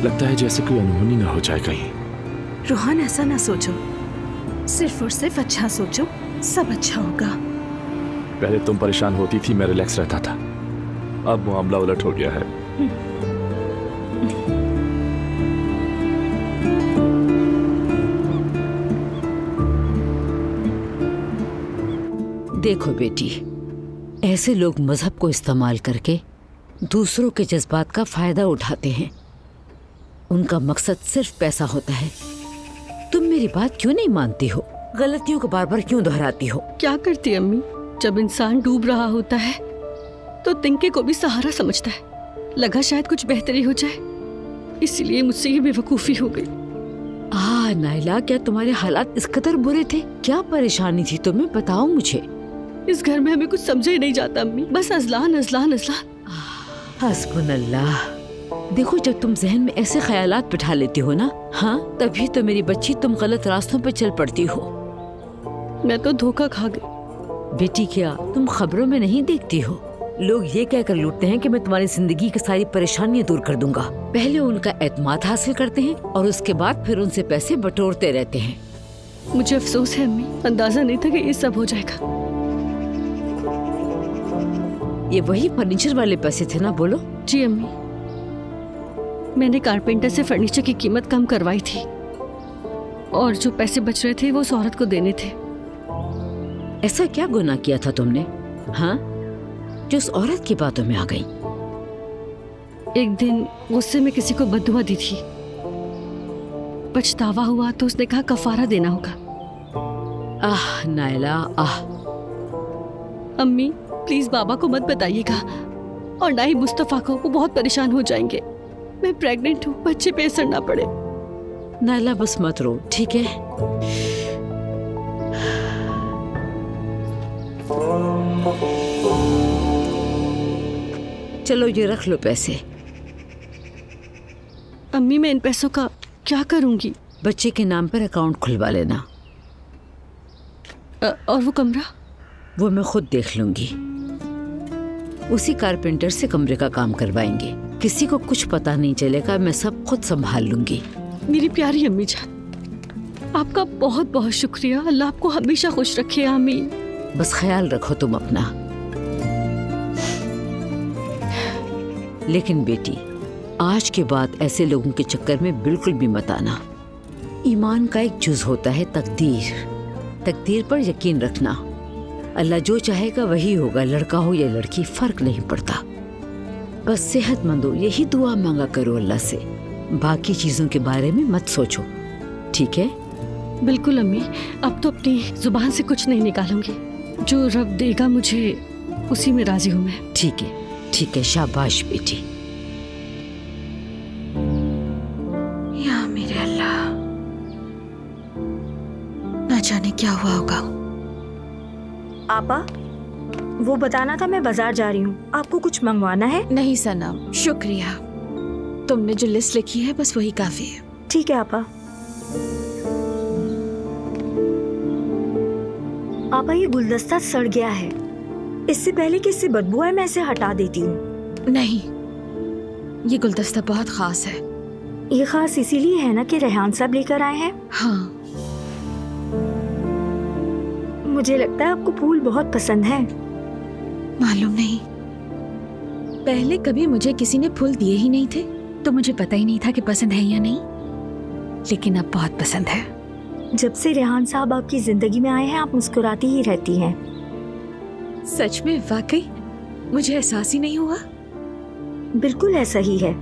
लगता है जैसे कोई अनहोनी ना हो जाए कहीं। रोहान, ऐसा ना सोचो, सिर्फ और सिर्फ अच्छा सोचो, सब अच्छा होगा। पहले तुम परेशान होती थी, मैं रिलैक्स रहता था। अब मामला उलट हो गया है। देखो बेटी, ऐसे लोग मजहब को इस्तेमाल करके दूसरों के जज्बात का फायदा उठाते हैं। उनका मकसद सिर्फ पैसा होता है। तुम मेरी बात क्यों नहीं मानती हो? गलतियों को बार बार क्यों दोहराती हो? क्या करती अम्मी, जब इंसान डूब रहा होता है तो तिनके को भी सहारा समझता है। लगा शायद कुछ बेहतरी हो जाए, इसलिए मुझसे ये बेवकूफी हो गई। नाइला, क्या तुम्हारे हालात इस कदर बुरे थे? क्या परेशानी थी तुम्हें, बताओ मुझे। इस घर में हमें कुछ समझा ही नहीं जाता अम्मी, बस अजलान अजलान अजलान। हस्बुनल्लाह। देखो, जब तुम जहन में ऐसे ख्यालात बिठा लेती हो ना, हाँ, तभी तो मेरी बच्ची तुम गलत रास्तों पर चल पड़ती हो। मैं तो धोखा खा गई। बेटी, क्या तुम खबरों में नहीं देखती हो? लोग ये कहकर लूटते हैं कि मैं तुम्हारी जिंदगी की सारी परेशानियां दूर कर दूंगा। पहले उनका एतमाद हासिल करते हैं और उसके बाद फिर उनसे पैसे बटोरते रहते हैं। मुझे अफसोस है अम्मी, अंदाजा नहीं था कि ये सब हो जाएगा। ये वही फर्नीचर वाले पैसे थे ना? बोलो। जी अम्मी, मैंने कारपेंटर से फर्नीचर की कीमत कम करवाई थी और जो पैसे बच रहे थे वो उस औरत को देने थे। ऐसा क्या गुनाह किया था तुमने, हाँ, जो उस औरत की बातों में आ गई? एक दिन गुस्से में किसी को बद्दुआ दी थी, पछतावा हुआ तो उसने कहा कफारा देना होगा। आह नायला आह। अम्मी प्लीज बाबा को मत बताइएगा और ना ही मुस्तफा को, वो बहुत परेशान हो जाएंगे। मैं प्रेग्नेंट हूँ, बच्चे पे असर ना पड़े। नायला बस मत रो, ठीक है? चलो ये रख लो पैसे। अम्मी मैं इन पैसों का क्या करूंगी? बच्चे के नाम पर अकाउंट खुलवा लेना। और वो कमरा? वो मैं खुद देख लूंगी। उसी कारपेंटर से कमरे का काम करवाएंगे, किसी को कुछ पता नहीं चलेगा, मैं सब खुद संभाल लूंगी। मेरी प्यारी अम्मी जान, आपका बहुत बहुत शुक्रिया। अल्लाह आपको हमेशा खुश रखे, आमीन। बस ख्याल रखो तुम अपना। लेकिन बेटी, आज के बाद ऐसे लोगों के चक्कर में बिल्कुल भी मत आना। ईमान का एक जुज होता है तकदीर। तकदीर पर यकीन रखना। अल्लाह जो चाहेगा वही होगा, लड़का हो या लड़की फर्क नहीं पड़ता। बस सेहतमंद हो, यही दुआ मांगा करो अल्लाह से। बाकी चीजों के बारे में मत सोचो, ठीक है? बिल्कुल अम्मी, अब तो अपनी जुबान से कुछ नहीं निकालूंगी। जो रब देगा मुझे उसी में राजी हूँ मैं। ठीक है, ठीक है, शाबाश बेटी। या मेरे अल्लाह, ना जाने क्या हुआ होगा। आपा, वो बताना था मैं बाजार जा रही हूँ, आपको कुछ मंगवाना है? नहीं सनम, शुक्रिया। तुमने जो लिस्ट लिखी है बस वही काफी है। ठीक है आपा। आपा ये गुलदस्ता सड़ गया है, इससे पहले कि इससे बदबू है मैं इसे हटा देती हूँ। नहीं, ये गुलदस्ता बहुत खास है। ये खास इसीलिए है ना कि रेहान साहब लेकर आए हैं? हाँ। मुझे लगता है आपको फूल बहुत पसंद है। मालूम नहीं, पहले कभी मुझे किसी ने फूल दिए ही नहीं थे, तो मुझे पता ही नहीं था कि पसंद है या नहीं, लेकिन अब बहुत पसंद है। जब से रेहान साहब आपकी जिंदगी में आए हैं आप मुस्कुराती ही रहती हैं। सच में? वाकई मुझे एहसास ही नहीं हुआ। बिल्कुल ऐसा ही है,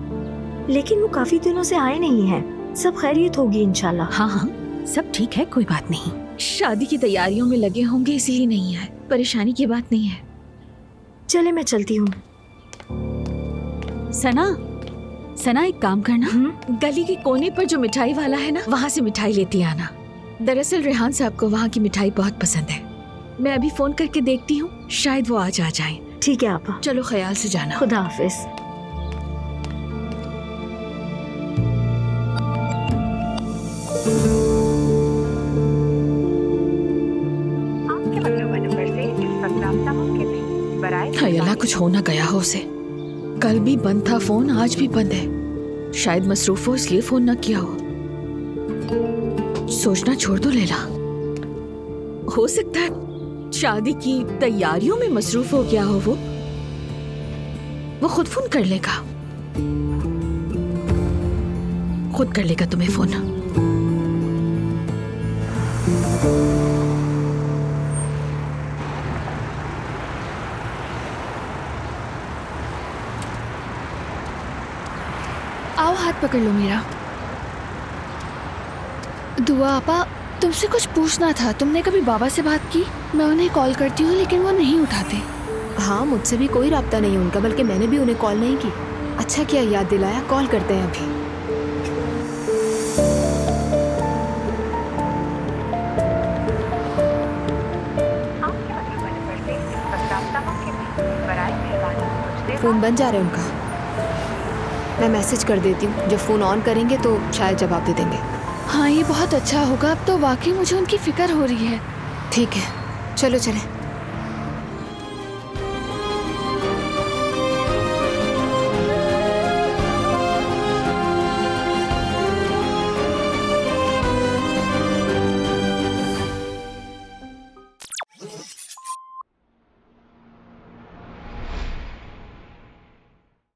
लेकिन वो काफी दिनों से आए नहीं हैं। सब खैरियत होगी इंशाल्लाह। हाँ हाँ, सब ठीक है, कोई बात नहीं। शादी की तैयारियों में लगे होंगे इसीलिए नहीं है, परेशानी की बात नहीं है। चले मैं चलती हूँ। सना एक काम करना, गली के कोने पर जो मिठाई वाला है ना, वहाँ से मिठाई लेती आना। दरअसल रेहान साहब को वहाँ की मिठाई बहुत पसंद है। मैं अभी फोन करके देखती हूँ, शायद वो आज आ जाएं। ठीक है आपा। चलो ख्याल से जाना। खुदा हाफिज। अल्लाह कुछ हो ना गया हो उसे। कल भी बंद था फोन, आज भी बंद है। शायद मसरूफ हो इसलिए फोन ना किया हो। सोचना छोड़ दो लैला, हो सकता है शादी की तैयारियों में मसरूफ हो गया हो। वो खुद फोन कर लेगा, खुद कर लेगा तुम्हें फोन। आओ हाथ पकड़ लो मेरा। दुआ आपा, तुमसे कुछ पूछना था। तुमने कभी बाबा से बात की? मैं उन्हें कॉल करती हूँ लेकिन वो नहीं उठाते। हाँ, मुझसे भी कोई राब्ता नहीं उनका, बल्कि मैंने भी उन्हें कॉल नहीं की। अच्छा किया याद दिलाया, कॉल करते हैं अभी। फोन बंद जा रहा है उनका। मैं मैसेज कर देती हूँ, जब फोन ऑन करेंगे तो शायद जवाब दे देंगे। हाँ, ये बहुत अच्छा होगा। अब तो वाकई मुझे उनकी फिक्र हो रही है। ठीक है, चलो चलें।